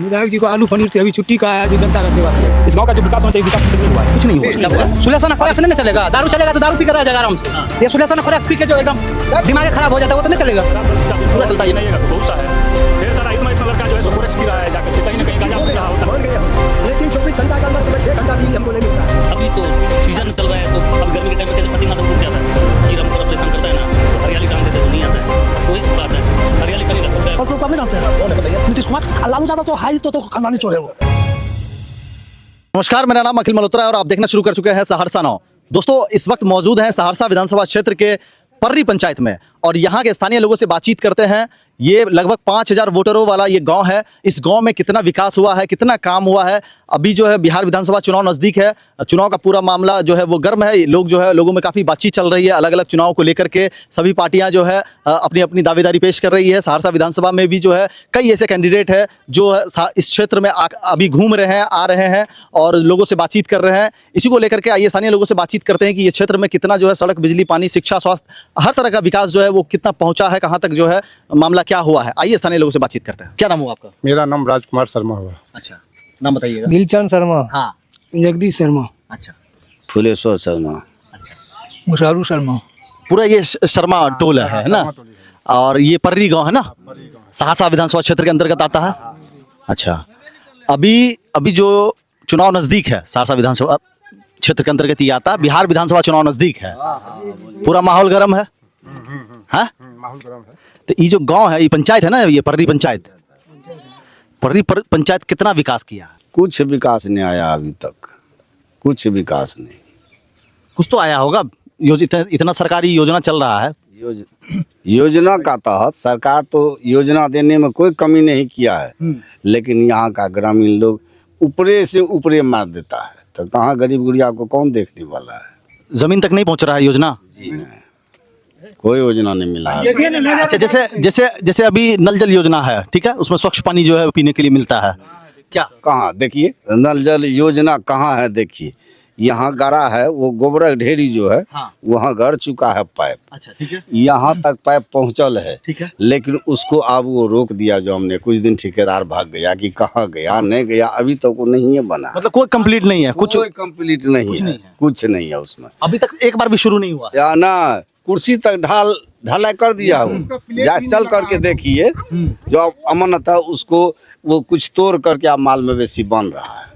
विधायक जी को आलू पनीर से अभी छुट्टी का है, जो जनता का सेवा करे। इस गांव का जो विकास होना चाहिए, विकास नहीं हुआ है, कुछ नहीं हुआ। सुलहसना खोराक से नहीं चलेगा, दारू चलेगा तो दारू पी कर रह जाएगा आराम से। ये सुलहसना खोराक पी के जो एकदम दिमाग खराब हो जाता है वो तो नहीं चलेगा, पूरा चलता ही नहीं। बहुत सा है, ढेर सारा इतना लड़का जो है सो कोरेक्स पी रहा है जाकर कहीं ना कहीं गांजा पी रहा होता है। लेकिन 24 घंटा के अंदर 6 घंटा बिजली हमको नहीं मिलता है। अभी तो सीजन चल रहा है, तो अब गर्मी के टाइम में कैसे पति माता रुक जाता है, कीड़ा मकोड़ा परेशान करता है ना, तो हरियाली काम देते तो नहीं आता है। तो इस बात है, हरियाली का नहीं रख सकता है। और तो कम नहीं रहते हैं नीतीश कुमार और लालू यादव तो हाई तो खानदानी चोर है वो। नमस्कार, मेरा नाम अखिल मल्होत्रा है और आप देखना शुरू कर चुके हैं सहरसा नाउ। दोस्तों, इस वक्त मौजूद हैं सहरसा विधानसभा क्षेत्र के पर्री पंचायत में और यहाँ के स्थानीय लोगों से बातचीत करते हैं। ये लगभग 5000 वोटरों वाला ये गांव है। इस गांव में कितना विकास हुआ है, कितना काम हुआ है। अभी जो है बिहार विधानसभा चुनाव नज़दीक है, चुनाव का पूरा मामला जो है वो गर्म है। लोग जो है लोगों में काफ़ी बातचीत चल रही है, अलग अलग चुनाव को लेकर के सभी पार्टियां जो है अपनी अपनी दावेदारी पेश कर रही है। सहरसा विधानसभा में भी जो है कई ऐसे कैंडिडेट है जो इस क्षेत्र में अभी घूम रहे हैं, आ रहे हैं और लोगों से बातचीत कर रहे हैं। इसी को लेकर के आइए स्थानीय लोगों से बातचीत करते हैं कि ये क्षेत्र में कितना जो है सड़क, बिजली, पानी, शिक्षा, स्वास्थ्य, हर तरह का विकास जो है वो कितना पहुंचा है, कहाँ तक जो है मामला क्या हुआ है। आइए स्थानीय लोगों से बातचीत करते हैं। क्या नाम हुआ आपका? मेरा नाम राजकुमार शर्मा हुआ। अच्छा, नाम बताइएगा। दिलचंद शर्मा। हाँ। जगदीश शर्मा। अच्छा। फुलेश्वर शर्मा। अच्छा, मुशारू शर्मा। पूरा ये शर्मा टोल है ना? और ये पर्री गांव है ना, सहरसा विधानसभा क्षेत्र के अंतर्गत आता है। अच्छा, अभी जो चुनाव नजदीक है, सहरसा विधानसभा क्षेत्र के अंतर्गत ये आता है। बिहार विधानसभा चुनाव नजदीक है, पूरा माहौल गर्म है। हाँ, माहौल गरम है। तो ये जो गांव है, ये पंचायत है ना, ये पर्री पंचायत, पर्री पंचायत कितना विकास किया? कुछ विकास नहीं आया अभी तक, कुछ विकास नहीं। कुछ तो आया होगा। इतना सरकारी योजना चल रहा है। योजना का तहत सरकार तो योजना देने में कोई कमी नहीं किया है, लेकिन यहाँ का ग्रामीण लोग ऊपरे से ऊपरे मार देता है, तो कहाँ गरीब गुड़िया को कौन देखने वाला है। जमीन तक नहीं पहुंच रहा है योजना। जी नहीं, कोई योजना नहीं मिला है। अच्छा, जैसे अभी नल जल योजना है, ठीक है, उसमें स्वच्छ पानी जो है पीने के लिए मिलता है। क्या कहाँ देखिए नल जल योजना कहाँ है? देखिए यहाँ गड़ा है, वो गोबर ढेरी जो है, हाँ। वहाँ गड़ चुका है पाइप। अच्छा, ठीक है, यहाँ तक पाइप पहुँचल है, ठीक है। लेकिन उसको अब वो रोक दिया। जो हमने कुछ दिन ठेकेदार भाग गया कि कहाँ गया नहीं गया, अभी तक वो नहीं है बना। मतलब कोई कंप्लीट नहीं है, कुछ कोई कंप्लीट नहीं है, कुछ नहीं है उसमें। अभी तक एक बार भी शुरू नहीं हुआ। या ना कुर्सी तक ढलाई कर दिया वो। जा चल करके देखिए, जो अमानत है उसको वो कुछ तोड़ करके अब माल मवेशी बन रहा है।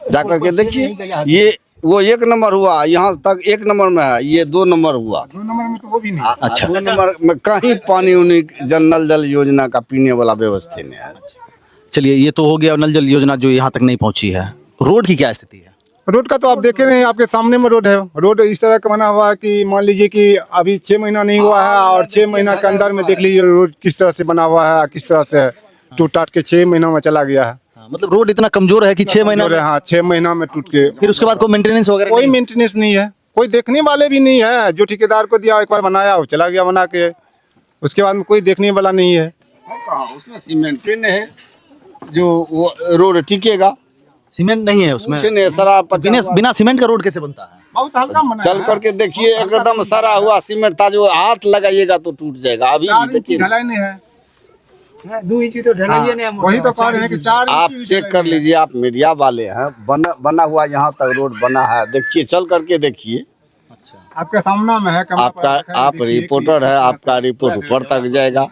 जा करके देखिए, ये वो 1 नंबर हुआ, यहाँ तक 1 नंबर में है, ये 2 नंबर हुआ। 2 नंबर में तो वो भी नहीं। अच्छा, 2 नंबर में कहीं पानी उनी नल जल योजना का पीने वाला व्यवस्था नहीं है। चलिए, ये तो हो गया नल जल योजना जो यहाँ तक नहीं पहुंची है। रोड की क्या स्थिति है? रोड का तो आप देखे नहीं, आपके सामने में रोड है। रोड इस तरह का बना हुआ है कि मान लीजिए कि अभी 6 महीना नहीं हुआ है और 6 महीना के अंदर में देख लीजिए रोड किस तरह से बना हुआ है, किस तरह से टूट टाट के 6 महीनों में चला गया है। मतलब रोड इतना कमजोर है कि 6 महीना में, हाँ 6 महीना में टूट के, फिर उसके बाद कोई मेंटेनेंस वगैरह कोई नहीं? मेंटेनेंस नहीं है, कोई देखने वाले भी नहीं है। जो ठेकेदार को दिया एक बार बनाया, वो चला गया बना के, उसके बाद में कोई देखने वाला नहीं है। उसमें सीमेंट है जो वो रोड टिकेगा, सीमेंट नहीं है उसमें। कुछ नहीं, सारा बिना सीमेंट का रोड कैसे बनता है? बहुत हल्का बना चल करके देखिए, एकदम सरा हुआ सीमेंट था, जो हाथ लगाइएगा तो टूट जाएगा। अभी भी देखिए, ढलाई नहीं है। 2 इंच तो ढलाई नहीं है। वही तो कह रहे हैं कि 4 आप चेक कर लीजिए, आप मीडिया वाले हैं, बना हुआ यहाँ तक रोड बना है। देखिए, चल करके देखिए, आपके सामने में है। आप रिपोर्टर है, आपका रिपोर्ट ऊपर तक जाएगा।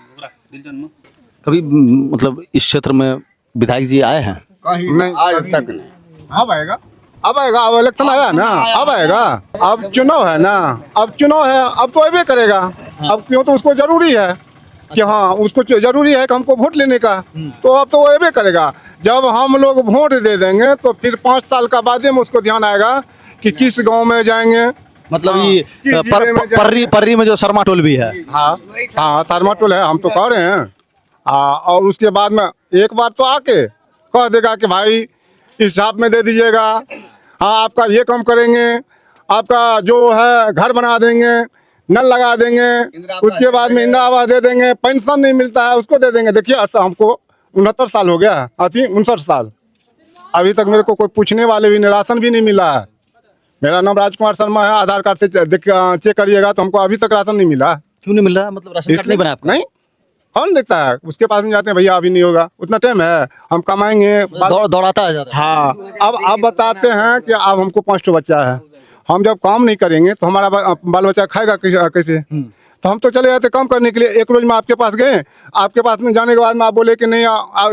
कभी मतलब इस क्षेत्र में विधायक जी आए हैं? नहीं, आज तक नहीं। अब आएगा, अब आएगा। अब इलेक्शन आया ना, अब आएगा। अब चुनाव है ना, अब चुनाव है, अब तो अबे करेगा। अब क्यों, तो उसको जरूरी है कि हाँ, उसको जरूरी है कि हमको वोट लेने का, तो अब तो वो अबे करेगा। जब हम लोग वोट दे देंगे तो फिर 5 साल का बाद में उसको ध्यान आएगा कि किस गांव में जाएंगे। मतलब हाँ, ये किस जिले में जाएंगे। पर्री में जो शर्मा टोल भी है। हाँ हाँ, शर्मा टोल है, हम तो कह रहे हैं। और उसके बाद में एक बार तो आके कह देगा कि भाई इस हिसाब में दे दीजिएगा, हाँ आपका ये काम करेंगे, आपका जो है घर बना देंगे, नल लगा देंगे, उसके बाद में इंदिरा आवास दे देंगे, पेंशन नहीं मिलता है उसको दे देंगे। देखिए हमको 69 साल हो गया, 59 साल, अभी तक मेरे को कोई पूछने वाले भी नहीं, राशन भी नहीं मिला है। मेरा नाम राजकुमार शर्मा है, आधार कार्ड से चेक करिएगा तो हमको अभी तक राशन नहीं मिला। क्यों नहीं मिल रहा? मतलब राशन कार्ड नहीं बना आपका? नहीं, कौन देखता है? उसके पास में जाते हैं, भैया अभी नहीं होगा, उतना टाइम है, हम कमाएंगे। दौड़ाता है ज़्यादा। हाँ, अब आप बताते हैं कि अब हमको 5 बच्चा है, हम जब काम नहीं करेंगे तो हमारा बाल बच्चा खाएगा कैसे? तो हम तो चले जाते काम करने के लिए। एक रोज में आपके पास गए, आपके पास में जाने के बाद में आप बोले कि नहीं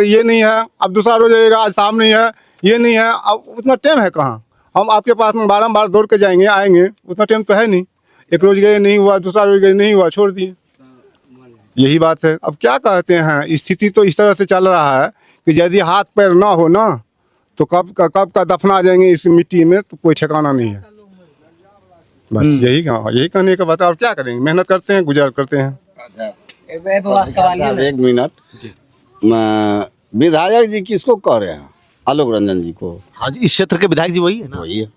ये नहीं है, अब दूसरा रोज आएगा, आज शाम नहीं है, ये नहीं है, अब उतना टाइम है कहाँ? हम आपके पास में बारम्बार दौड़ के जाएंगे आएंगे, उतना टाइम तो है नहीं। एक रोज गए नहीं हुआ, दूसरा रोज गए नहीं हुआ, छोड़ दिए। यही बात है। अब क्या कहते हैं, स्थिति तो इस तरह से चल रहा है कि यदि हाथ पैर ना हो ना तो कब का दफना जाएंगे इस मिट्टी में, तो कोई ठिकाना नहीं है। बस यही कहने का बात है। और क्या करेंगे, मेहनत करते हैं, गुजार करते हैं। एक मिनट, विधायक जी किसको कह रहे हैं? आलोक रंजन जी को। हाँ जी, इस क्षेत्र के विधायक जी वही है ना? वही है।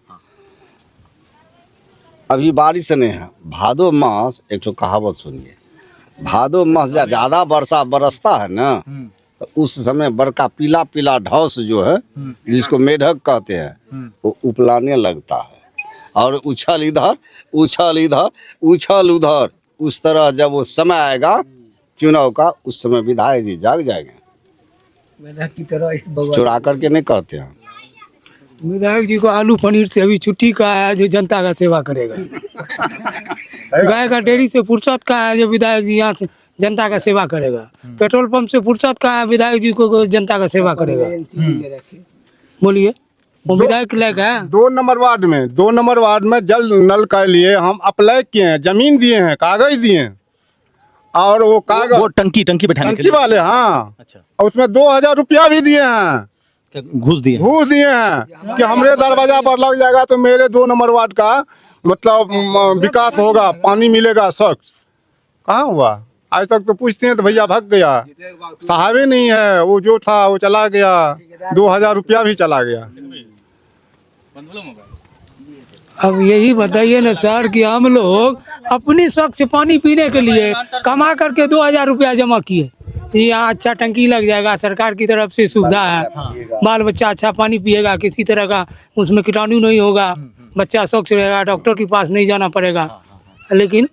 अभी बारिश नहीं है, भादो मास, एक तो कहावत सुनिए, भादो मास ज्यादा वर्षा बरसता है ना, तो उस समय बड़का पीला पीला ढौस जो है, जिसको मेढक कहते हैं, वो उपलाने लगता है और उछल इधर उछल इधर उछल उधर। उस तरह जब वो समय आएगा चुनाव का, उस समय विधायक जी जाग जाएंगे। चुरा करके नहीं कहते हैं। विधायक जी को आलू पनीर से अभी छुट्टी का है जो जनता का सेवा करेगा। गाय का डेयरी से फुर्सत का है जो विधायक जी यहाँ से जनता का सेवा करेगा। पेट्रोल पंप से फुर्सत का है विधायक जी को जनता का सेवा करेगा। बोलिए, वो विधायक लायक है। 2 नंबर वार्ड में जल नल के लिए हम अप्लाई किए हैं, जमीन दिए हैं, कागज दिए हैं, और वो कागज वो टंकी बैठाने के टंकी लिए वाले, हाँ, अच्छा, और उसमें 2000 रुपया भी दिए हैं, घूस दिए। घूस दिए हैं कि हमरे दरवाजा पर लग जाएगा तो मेरे 2 नंबर वार्ड का मतलब विकास होगा, पानी मिलेगा। स्वच्छ कहाँ हुआ? आज तक तो पूछते हैं तो भैया भाग गया, साहब ही नहीं है, वो जो था वो चला गया, 2000 रुपया भी चला गया। अब यही बताइए ना सर कि हम लोग अपनी स्वच्छ पानी पीने के लिए कमा करके 2000 रुपया जमा किए, यहाँ अच्छा टंकी लग जाएगा, सरकार की तरफ से सुविधा है, बाल बच्चा अच्छा पानी पिएगा, किसी तरह का उसमें कीटाणु नहीं होगा, बच्चा स्वच्छ रहेगा, डॉक्टर के पास नहीं जाना पड़ेगा। लेकिन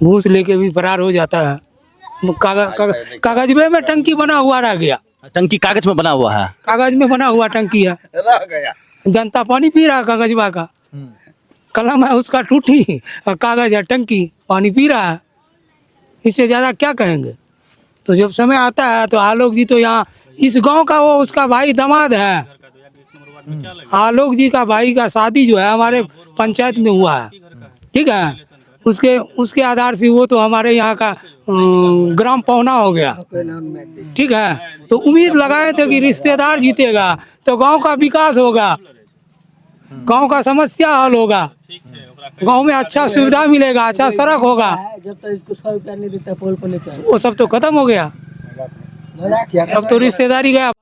घूस लेके भी फरार हो जाता है। कागज में टंकी बना हुआ रह गया, टंकी कागज में बना हुआ है, कागज में बना हुआ टंकी है, रह गया। जनता पानी पी रहा है कागजवा का, कलम है उसका टूटी और कागज है टंकी, पानी पी रहा है। इससे ज़्यादा क्या कहेंगे? तो जब समय आता है तो आलोक जी तो यहाँ इस गांव का वो उसका भाई दामाद है। आलोक जी का भाई का शादी जो है हमारे पंचायत में हुआ है, ठीक है, उसके आधार से वो तो हमारे यहाँ का ग्राम पौना हो गया, ठीक है। तो उम्मीद लगाए थे कि रिश्तेदार जीतेगा तो गांव का विकास होगा, गांव का समस्या हल होगा, गांव में अच्छा सुविधा मिलेगा, अच्छा सड़क होगा। जब तक इसको 100 रुपया नहीं देता पोल पर ले चल, वो सब तो खत्म हो गया, अब तो रिश्तेदारी गया।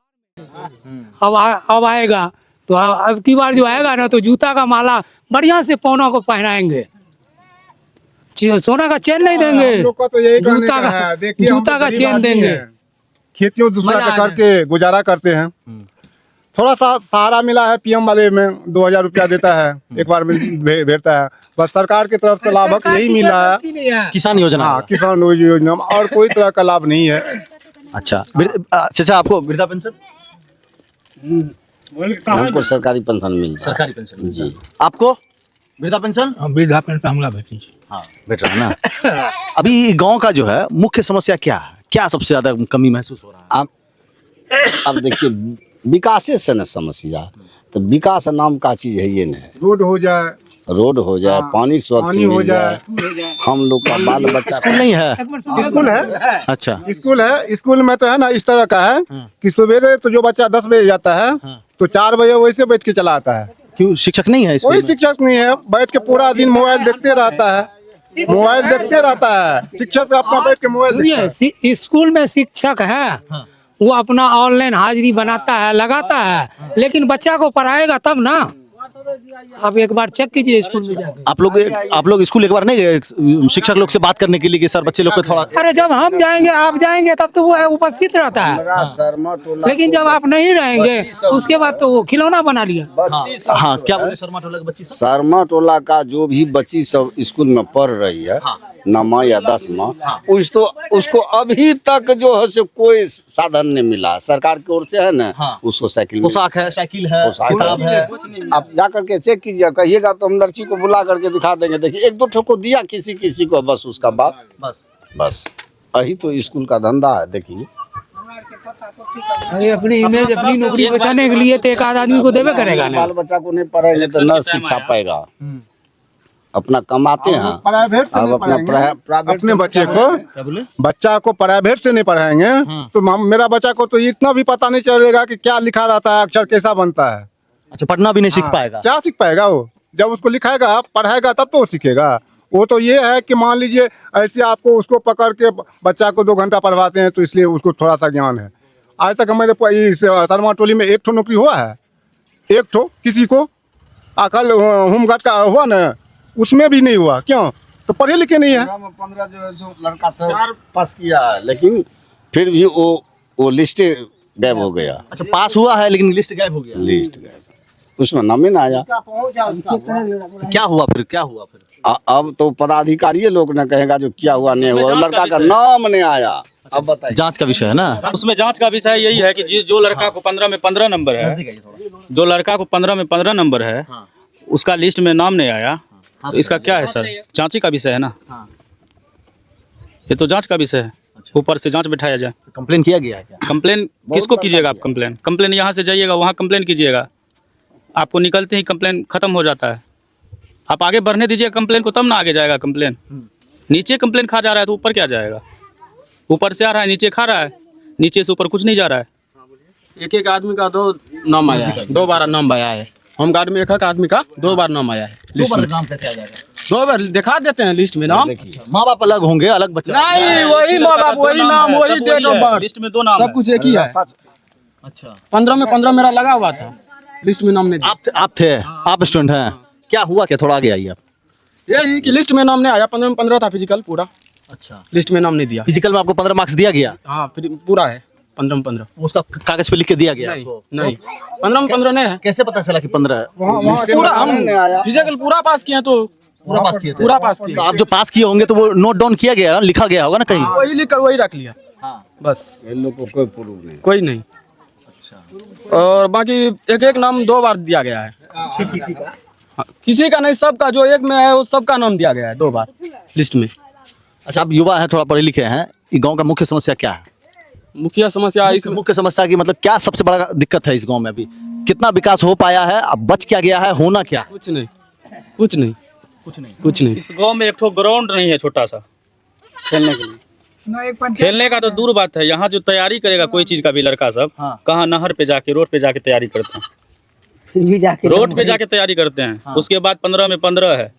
अब आएगा तो अब की बार जो आएगा ना तो जूता का माला बढ़िया से पौना को पहनाएंगे, सोना का चेन नहीं देंगे, हम लोग का तो यही कहने जूता का का है। देखिए, हम जूता तो का गरीब चेन आदमी देंगे। हैं। खेतियों दूसरा मजा का आ करके गुजारा करते हैं। थोड़ा सा सहारा मिला है पीएम वाले में, 2000 रुपया देता है, एक बार में भेजता है। बस सरकार की तरफ से लाभ यही मिल रहा है, किसान योजना। हाँ, किसान योजना, और कोई तरह का लाभ नहीं है। अच्छा चाचा, आपको वृद्धा पेंशन? हमको सरकारी पेंशन मिलता है। सरकारी पेंशन जी। आपको वृद्धा पेंशन? वृद्धा पेंशन हमला भेजी। हाँ, बेट रहा है ना। अभी गांव का जो है मुख्य समस्या क्या है, क्या सबसे ज्यादा कमी महसूस हो रहा है? अब देखिए, विकास से न समस्या, तो विकास नाम का चीज है ये नहीं। रोड हो जाए, पानी स्वच्छ हो मिल जाए, हम लोग का बाल बच्चा स्कूल नहीं है? स्कूल है, अच्छा, स्कूल है। स्कूल में तो है ना इस तरह का है कि सवेरे तो जो बच्चा 10 बजे जाता है तो 4 बजे वैसे बैठ के चला आता है। क्यों शिक्षक नहीं है? कोई शिक्षक नहीं है, बैठ के पूरा दिन मोबाइल देखते रहता है, शिक्षक अपना बैठ के मोबाइल देखता है। स्कूल में शिक्षक है, वो अपना ऑनलाइन हाजिरी बनाता है, लगाता है, लेकिन बच्चा को पढ़ाएगा तब ना। आप एक बार चेक कीजिए स्कूल में जाके। आप लोग स्कूल एक बार नहीं गए शिक्षक लोग से बात करने के लिए कि सर बच्चे लोग को थोड़ा? अरे जब हम जाएंगे आप जाएंगे तब तो वो उपस्थित रहता है, लेकिन जब आप नहीं रहेंगे उसके बाद तो वो खिलौना बना लिया। हाँ, क्या बोले? शर्मा टोला के बच्ची? शर्मा टोला का जो भी बच्ची सब स्कूल में पढ़ रही है, 9वां या 10वां उसको अभी तक जो है से कोई साधन नहीं मिला। सरकार की ओर से है ना, उसको साइकिल मिला। पोशाक है, साइकिल है, पोशाक किताब है। आप जा करके चेक कीजिए, कहिएगा तो हम लड़की को बुला करके दिखा देंगे। देखिए 1-2 ठो को दिया किसी को, बस उसका बात बस यही तो स्कूल का धंधा है। देखिए अरे अपनी इमेज, अपनी नौकरी बचाने के लिए तो एक आध आदमी को देवे करेगा ना। बाल बच्चा को नहीं पढ़ाएंगे तो न शिक्षा पाएगा। अपना कमाते हैं, प्राइवेट से अब नहीं अपना पढ़ाएंगे। प्राइवेट अपने बच्चा को प्राइवेट से नहीं पढ़ाएंगे तो मेरा बच्चा को तो इतना भी पता नहीं चलेगा कि क्या लिखा रहता है, अक्षर कैसा बनता है। अच्छा, पढ़ना भी नहीं सीख पाएगा। क्या सीख पाएगा वो? जब उसको लिखाएगा पढ़ाएगा तब तो वो सीखेगा। वो तो ये है कि मान लीजिए ऐसे आपको उसको पकड़ के बच्चा को 2 घंटा पढ़वाते हैं तो इसलिए उसको थोड़ा सा ज्ञान है। आज तक हमारे इस शर्मा टोली में 1 ठो नौकरी हुआ है, 1 ठो किसी को। कल होमगार्ड का हुआ ना, उसमें भी नहीं हुआ। क्यों? तो पढ़े लिखे नहीं है। 15 जो है सो लड़का सब पास किया है, लेकिन फिर भी वो लिस्ट गायब हो गया। अच्छा, पास हुआ है लेकिन लिस्ट गायब हो गया। लिस्ट गायब, उसमें नाम ही ना आया। क्या हुआ फिर? अब तो पदाधिकारी लोग ने कहेगा जो क्या हुआ नहीं हुआ, लड़का का नाम नहीं आया। अब बताइए, जांच का विषय है ना। उसमें जांच का विषय यही है कि जो लड़का को 15 में 15 नंबर है, जो लड़का को 15 में 15 नंबर है, उसका लिस्ट में नाम नहीं आया, तो इसका क्या है सर? जांच ही का विषय है ना, ये तो जांच का विषय है। ऊपर से जांच बैठाया जाए। कंप्लेन किया गया है क्या? कंप्लेन किसको कीजिएगा आप? कंप्लेन यहाँ से जाइएगा, वहाँ कंप्लेन कीजिएगा। आपको निकलते ही कंप्लेन खत्म हो जाता है। आप आगे बढ़ने दीजिए कंप्लेन को, तब ना आगे जाएगा कंप्लेन। नीचे कंप्लेन खा जा रहा है तो ऊपर क्या जाएगा? ऊपर से आ रहा है, नीचे खा रहा है, नीचे से ऊपर कुछ नहीं जा रहा है। एक आदमी का 2 नाम आया है, 2 बार नाम आया है। होमगार्ड में एक आदमी का 2 बार नाम आया है। 2 बार नाम कैसे आ जाएगा? 2 बार दिखा देते हैं लिस्ट में नाम। माँ बाप अलग होंगे, अलग बच्चा। नहीं, वही माँ बाप, वही नाम, वही डेट ऑफ बर्थ, लिस्ट में 2 नाम सब कुछ एक ही है। अच्छा, 15 में 15 मेरा लगा हुआ था, लिस्ट में नाम नहीं दिया। आप थे, आप स्टूडेंट हैं। क्या हुआ क्या? थोड़ा आगे आइए आप। यही कि लिस्ट में नाम नहीं आया। 15 में 15 था फिजिकल पूरा। अच्छा, लिस्ट में नाम नहीं दिया। फिजिकल में आपको 15 मार्क्स दिया गया? हाँ, फिर पूरा है 15 में 15। उसका कागज पे लिख के दिया गया नहीं आपको? नहीं, 15 में 15 नहीं है। कैसे पता चला कि 15 है? पूरा हम फिजिकल पूरा पास किए तो पूरा पास किए थे? पूरा पास किए। तो आप जो पास किए होंगे तो वो नोट डाउन किया गया, लिखा गया होगा ना कहीं? वही लिख कर वही रख लिया। बस, इन लोग को कोई प्रूफ नहीं। कोई नहीं। अच्छा, और बाकी एक नाम 2 बार दिया गया है। किसी का? हाँ, किसी का नहीं, सबका जो एक में है वो सबका नाम दिया गया है 2 बार लिस्ट में। अच्छा, आप युवा हैं, थोड़ा पढ़े लिखे हैं, ये गांव का मुख्य समस्या क्या है? मुखिया समस्या मुख्य समस्या की मतलब क्या सबसे बड़ा दिक्कत है इस गांव में? अभी कितना विकास हो पाया है, अब बच क्या गया है, होना क्या है? कुछ नहीं, कुछ नहीं, कुछ नहीं, कुछ नहीं। इस गांव में एक ठो ग्राउंड नहीं है छोटा सा खेलने के लिए। खेलने का तो दूर बात है। यहाँ जो तैयारी करेगा कोई चीज का भी लड़का सब, कहाँ नहर पे जाके, रोड पे जाके तैयारी करते हैं। फिर भी जाके रोड पे जाके तैयारी करते हैं। उसके बाद 15 में 15 है।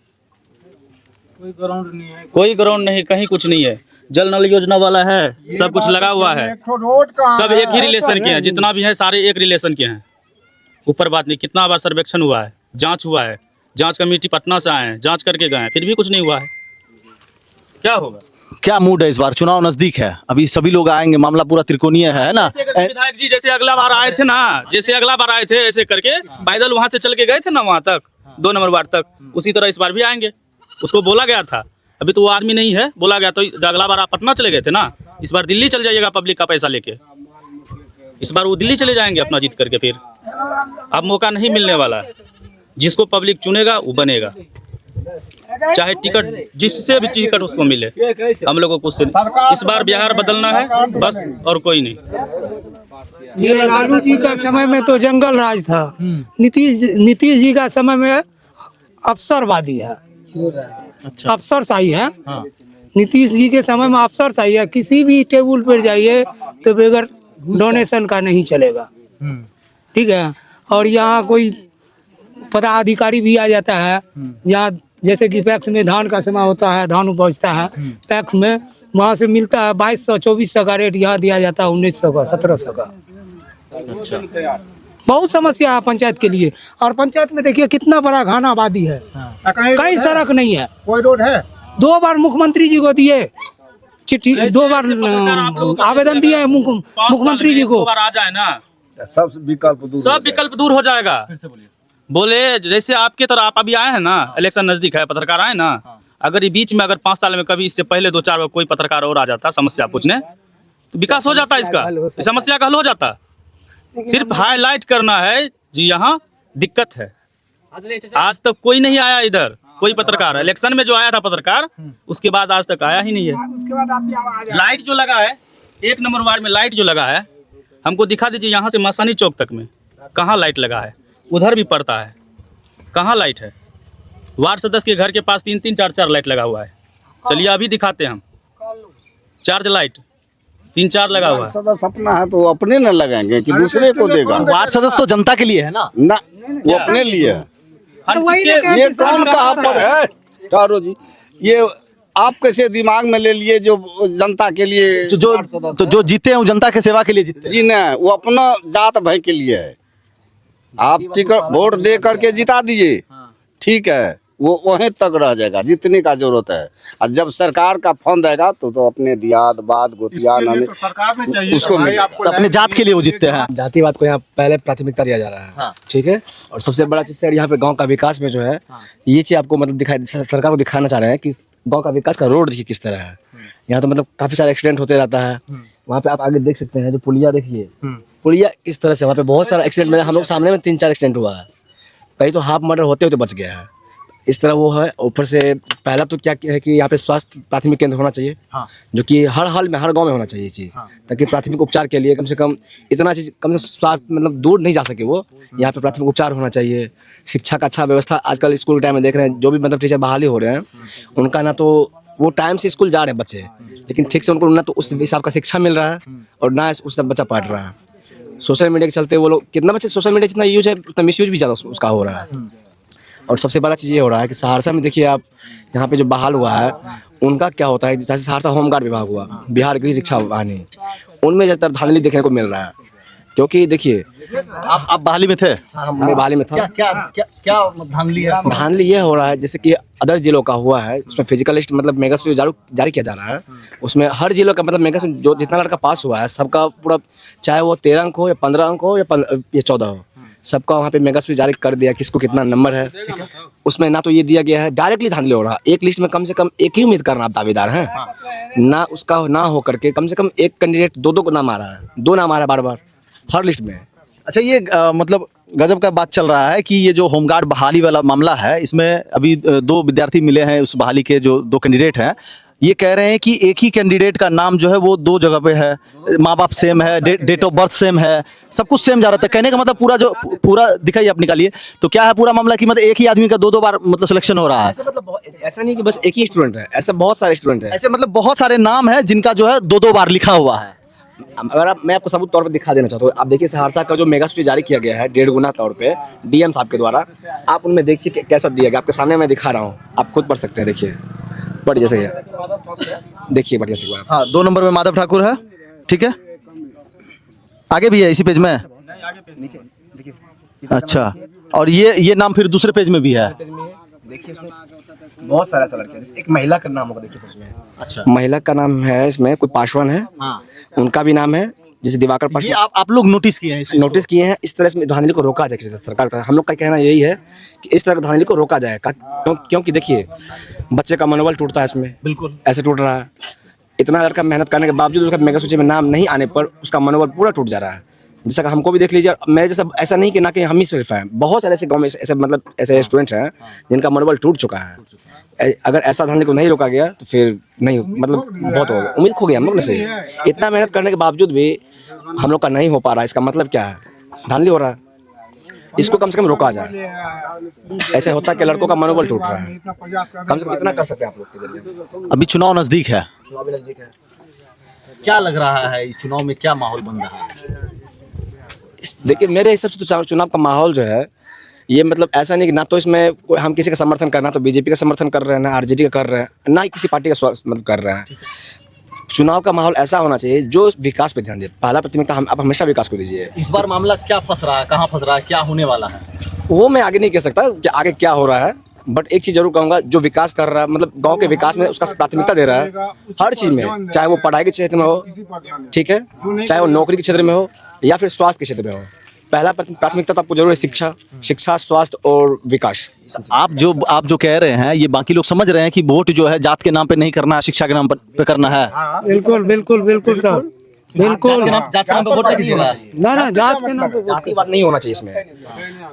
कोई ग्राउंड नहीं है, कोई ग्राउंड नहीं, कहीं कुछ नहीं है। जल नल योजना वाला है, सब कुछ लगा हुआ है। सब एक ही रिलेशन के हैं, जितना भी है सारे एक रिलेशन के हैं। ऊपर बात नहीं। कितना बार सर्वेक्षण हुआ है, जांच हुआ है, जांच कमेटी पटना से आए हैं, जांच करके गए हैं, फिर भी कुछ नहीं हुआ है। क्या होगा? क्या मूड है इस बार? चुनाव नजदीक है, अभी सभी लोग आएंगे, मामला पूरा त्रिकोणीय है ना। विधायक जी जैसे अगला बार आए थे ना, जैसे अगला बार आए थे ऐसे करके पैदल वहां से चल के गए थे ना वहां तक, 2 नंबर वार्ड तक, उसी तरह इस बार भी आएंगे। उसको बोला गया था, अभी तो वो आदमी नहीं है, बोला गया तो अगला बार आप पटना चले गए थे ना, इस बार दिल्ली चल जाइएगा पब्लिक का पैसा लेके। इस बार वो दिल्ली चले जाएंगे अपना जीत करके। फिर अब मौका नहीं मिलने वाला है। जिसको पब्लिक चुनेगा वो बनेगा, चाहे टिकट जिससे भी टिकट उसको मिले। हम लोगों को इस बार बिहार बदलना है बस, और कोई नहीं। ये लालू जी का समय में तो जंगल राज था, नीतीश जी का समय में अफसरवादी है, अफसरशाही है। नीतीश जी के समय में अफसरशाही है। किसी भी टेबल पर जाइए तो बगैर डोनेशन का नहीं चलेगा, ठीक है। और यहाँ कोई पदाधिकारी भी आ जाता है, यहाँ जैसे कि पैक्स में धान का समय होता है, धान उपजता है पैक्स में, वहाँ से मिलता है 2200-2400 का रेट, यहाँ दिया जाता है 1900 का, 1700 का। बहुत समस्या है पंचायत के लिए। और पंचायत में देखिए कितना बड़ा घना आबादी है, कहीं सड़क नहीं है, कोई रोड है? 2 बार मुख्यमंत्री जी को दिए चिट्ठी, 2 बार आवेदन दिए मुख्यमंत्री जी को। आ जाए ना, सब विकल्प दूर हो जाएगा। बोले जैसे आपके तरह आप अभी आए हैं ना, इलेक्शन नजदीक है, पत्रकार आए ना, अगर ये बीच में अगर 5 साल में कभी इससे पहले 2-4 कोई पत्रकार और आ जाता समस्या पूछने, तो विकास हो जाता इसका, इस समस्या का हल हो जाता। सिर्फ हाईलाइट करना है जी, यहाँ दिक्कत है। आज तक कोई नहीं आया इधर, कोई पत्रकार। इलेक्शन में जो आया था पत्रकार, उसके बाद आज तक आया ही नहीं है। लाइट जो लगा है 1 नंबर वार्ड में, लाइट जो लगा है हमको दिखा दीजिए। यहाँ से मसानी चौक तक में कहाँ लाइट लगा है? उधर भी पड़ता है, कहाँ लाइट है? वार्ड सदस्य के घर के पास 3-3, 4-4 लाइट लगा हुआ है। चलिए अभी दिखाते हैं हम। चार्ज लाइट 3-4 लगा हुआ है। सदस्य अपना है तो अपने न लगाएंगे कि दूसरे को देगा? वार्ड सदस्य तो जनता के लिए है ना, वो अपने लिए है। ये कौन कहा पर है? ठहरो जी, ये आप कैसे दिमाग में ले लिए जो जनता के लिए? जो जीते हैं वो जनता के सेवा के लिए जीते हैं। जी नहीं, वो अपना जात भाई के लिए है। आप टिकट वोट दे करके जिता दिए, ठीक है, वो वहीं तक रह जाएगा जितने का जरूरत है। और जब सरकार का फंड आएगा तो अपने दियाद बाद गोतियान हमें उसको तो अपने जात के लिए वो जीतते हैं। जातिवाद को यहाँ पहले प्राथमिकता दिया जा रहा है। हाँ। ठीक है, और सबसे बड़ा चीज़ सर यहाँ पे गांव का विकास में जो है, ये चीज़ आपको मतलब सरकार को दिखाना चाह रहे हैं कि गांव का विकास का रोड देखिए किस तरह है। यहाँ तो मतलब काफ़ी सारे एक्सीडेंट होते रहता है। वहाँ पे आप आगे देख सकते हैं जो पुलिया देखिए, पुलिया किस तरह से, वहाँ पे बहुत सारा एक्सीडेंट में हम लोग सामने में 3-4 एक्सीडेंट हुआ है। कहीं तो हाफ मर्डर होते होते बच गया है। इस तरह वो है। ऊपर से पहला तो क्या है कि यहाँ पे स्वास्थ्य प्राथमिक केंद्र होना चाहिए, जो कि हर हाल में हर गांव में होना चाहिए ये चीज़, ताकि प्राथमिक उपचार के लिए कम से कम इतना चीज़, कम से स्वास्थ्य मतलब दूर नहीं जा सके वो, यहाँ पे प्राथमिक उपचार होना चाहिए। शिक्षा का अच्छा व्यवस्था, आजकल स्कूल के टाइम में देख रहे हैं जो भी मतलब टीचर बहाली हो रहे हैं, उनका ना तो वो टाइम से स्कूल जा रहे हैं बच्चे, लेकिन ठीक से उनको ना तो उस हिसाब का शिक्षा मिल रहा है और ना उस बच्चा पढ़ रहा है। सोशल मीडिया के चलते वो लोग, कितना बच्चे सोशल मीडिया जितना यूज है उतना मिसयूज भी ज़्यादा उसका हो रहा है। और सबसे बड़ा चीज़ ये हो रहा है कि सहरसा में देखिए आप, यहाँ पे जो बहाल हुआ है उनका क्या होता है, जैसे सहरसा होमगार्ड विभाग हुआ, बिहार गृह रक्षा वाहिनी, उनमें ज़्यादातर धांधली देखने को मिल रहा है। क्योंकि देखिए आप बहाली में थे? मैं बहाली में था। क्या धांधली है? धांधली ये हो रहा है जैसे कि अदर जिलों का हुआ है, उसमें फिजिकल लिस्ट मतलब मेगा स्टूडियो जारी किया जा रहा है। उसमें हर जिलों का मतलब मेगा जो जितना लड़का पास हुआ है सबका पूरा, चाहे वो 13 अंक हो या 15 अंक हो या 14 हो, सबका वहाँ पे मेगा स्टूडियो जारी कर दिया किसको कितना नंबर है। उसमें ना तो ये दिया गया है, डायरेक्टली धांधली हो रहा है। एक लिस्ट में कम से कम एक ही उम्मीद करना आप दावेदार हैं ना, उसका ना हो करके कम से कम एक कैंडिडेट 2-2 को नाम आ रहा है, 2 नाम आ रहा है बार बार हर लिस्ट में। अच्छा, ये मतलब गजब का बात चल रहा है कि ये जो होमगार्ड बहाली वाला मामला है, इसमें अभी 2 विद्यार्थी मिले हैं, उस बहाली के जो 2 कैंडिडेट हैं, ये कह रहे हैं कि एक ही कैंडिडेट का नाम जो है वो 2 जगह पे है, माँ बाप सेम है, डेट ऑफ बर्थ सेम है, सब कुछ सेम जा रहा था। कहने का मतलब पूरा दिखाइए आप निकालिए, तो क्या है पूरा मामला कि मतलब एक ही आदमी का 2-2 बार मतलब सिलेक्शन हो रहा है? ऐसा नहीं कि बस एक ही स्टूडेंट है, ऐसा बहुत सारे स्टूडेंट हैं। ऐसे मतलब बहुत सारे नाम है जिनका जो है 2-2 बार लिखा हुआ है। अगर मैं आपको सबूत तौर पर दिखा देना चाहता हूँ, आप देखिए सहरसा का जो मेगा स्टूडियो जारी किया गया है 1.5 गुना तौर पे डीएम साहब के द्वारा, आप उनमें देखिए कैसा दिया गया, आपके सामने मैं दिखा रहा हूँ, आप खुद पढ़ सकते हैं। देखिए पढ़ जैसे देखिए बढ़िया से। हाँ, 2 नंबर में माधव ठाकुर है, ठीक है, आगे भी है इसी पेज में। अच्छा, और ये नाम फिर दूसरे पेज में भी है। देखिए इसमें बहुत सारे ऐसा लड़के हैं, एक महिला का नाम होगा, देखिए सच में। अच्छा, महिला का नाम है इसमें, कोई पासवान है, हाँ, उनका भी नाम है, जैसे दिवाकर ये पासवान। आप लोग नोटिस किए हैं इस चीज़ को? नोटिस किए हैं, इस तरह से धांधली को रोका जाए किसी तरह सरकार का। हम लोग का कहना यही है कि इस तरह की धांधली को रोका जाए, क्योंकि देखिए बच्चे का मनोबल टूटता है इसमें, बिल्कुल ऐसे टूट रहा है। इतना लड़का मेहनत करने के बावजूद उसका मेगा सूची में नाम नहीं आने पर उसका मनोबल पूरा टूट जा रहा है। जैसा कि हमको भी देख लीजिए, मैं जैसा ऐसा नहीं कि ना कि हम ही सिर्फ हैं, बहुत सारे ऐसे गाँव में ऐसे मतलब ऐसे स्टूडेंट हैं जिनका मनोबल टूट चुका है। अगर ऐसा धांधली को नहीं रोका गया तो फिर नहीं, मतलब बहुत हो गया, उम्मीद खो गई हम लोग ने से। इतना मेहनत करने के बावजूद भी हम लोग का नहीं हो पा रहा है, इसका मतलब क्या है? धांधली हो रहा है। इसको कम से कम रोका जाए। ऐसे होता है कि लड़कों का मनोबल टूट रहा है, कम से कम इतना कर सकते हैं आप लोग के जरिए। अभी चुनाव नजदीक है, चुनाव भी नजदीक है, क्या लग रहा है इस चुनाव में क्या माहौल बन रहा है? देखिए मेरे हिसाब से तो चुनाव का माहौल जो है ये मतलब ऐसा नहीं कि ना तो इसमें हम किसी का समर्थन करना, तो बीजेपी का समर्थन कर रहे हैं, ना आरजेडी का कर रहे हैं, ना ही किसी पार्टी का मतलब कर रहे हैं। चुनाव का माहौल ऐसा होना चाहिए जो विकास पे ध्यान दे। पहला प्राथमिकता आप हमेशा विकास को दीजिए। इस बार मामला क्या फंस रहा है, कहाँ फंस रहा है, क्या होने वाला है, वो मैं आगे नहीं कह सकता कि आगे क्या हो रहा है, बट एक चीज़ जरूर कहूँगा, जो विकास कर रहा है मतलब गांव के विकास में उसका प्राथमिकता दे रहा है हर चीज़ में, चाहे वो पढ़ाई के क्षेत्र में हो, ठीक है, चाहे वो नौकरी के क्षेत्र में हो या फिर स्वास्थ्य के क्षेत्र में हो, पहला प्राथमिकता तो आपको जरूर है शिक्षा, स्वास्थ्य और विकास। आप जो कह रहे हैं ये बाकी लोग समझ रहे हैं कि वोट जो है जात के नाम पे नहीं करना है, शिक्षा के नाम पे करना है। बिल्कुल बिल्कुल बिल्कुल सर, बिल्कुल। जात के नाम पे वोट नहीं होगा। ना ना, जात के नाम पे जातिवाद नहीं होना चाहिए इसमें।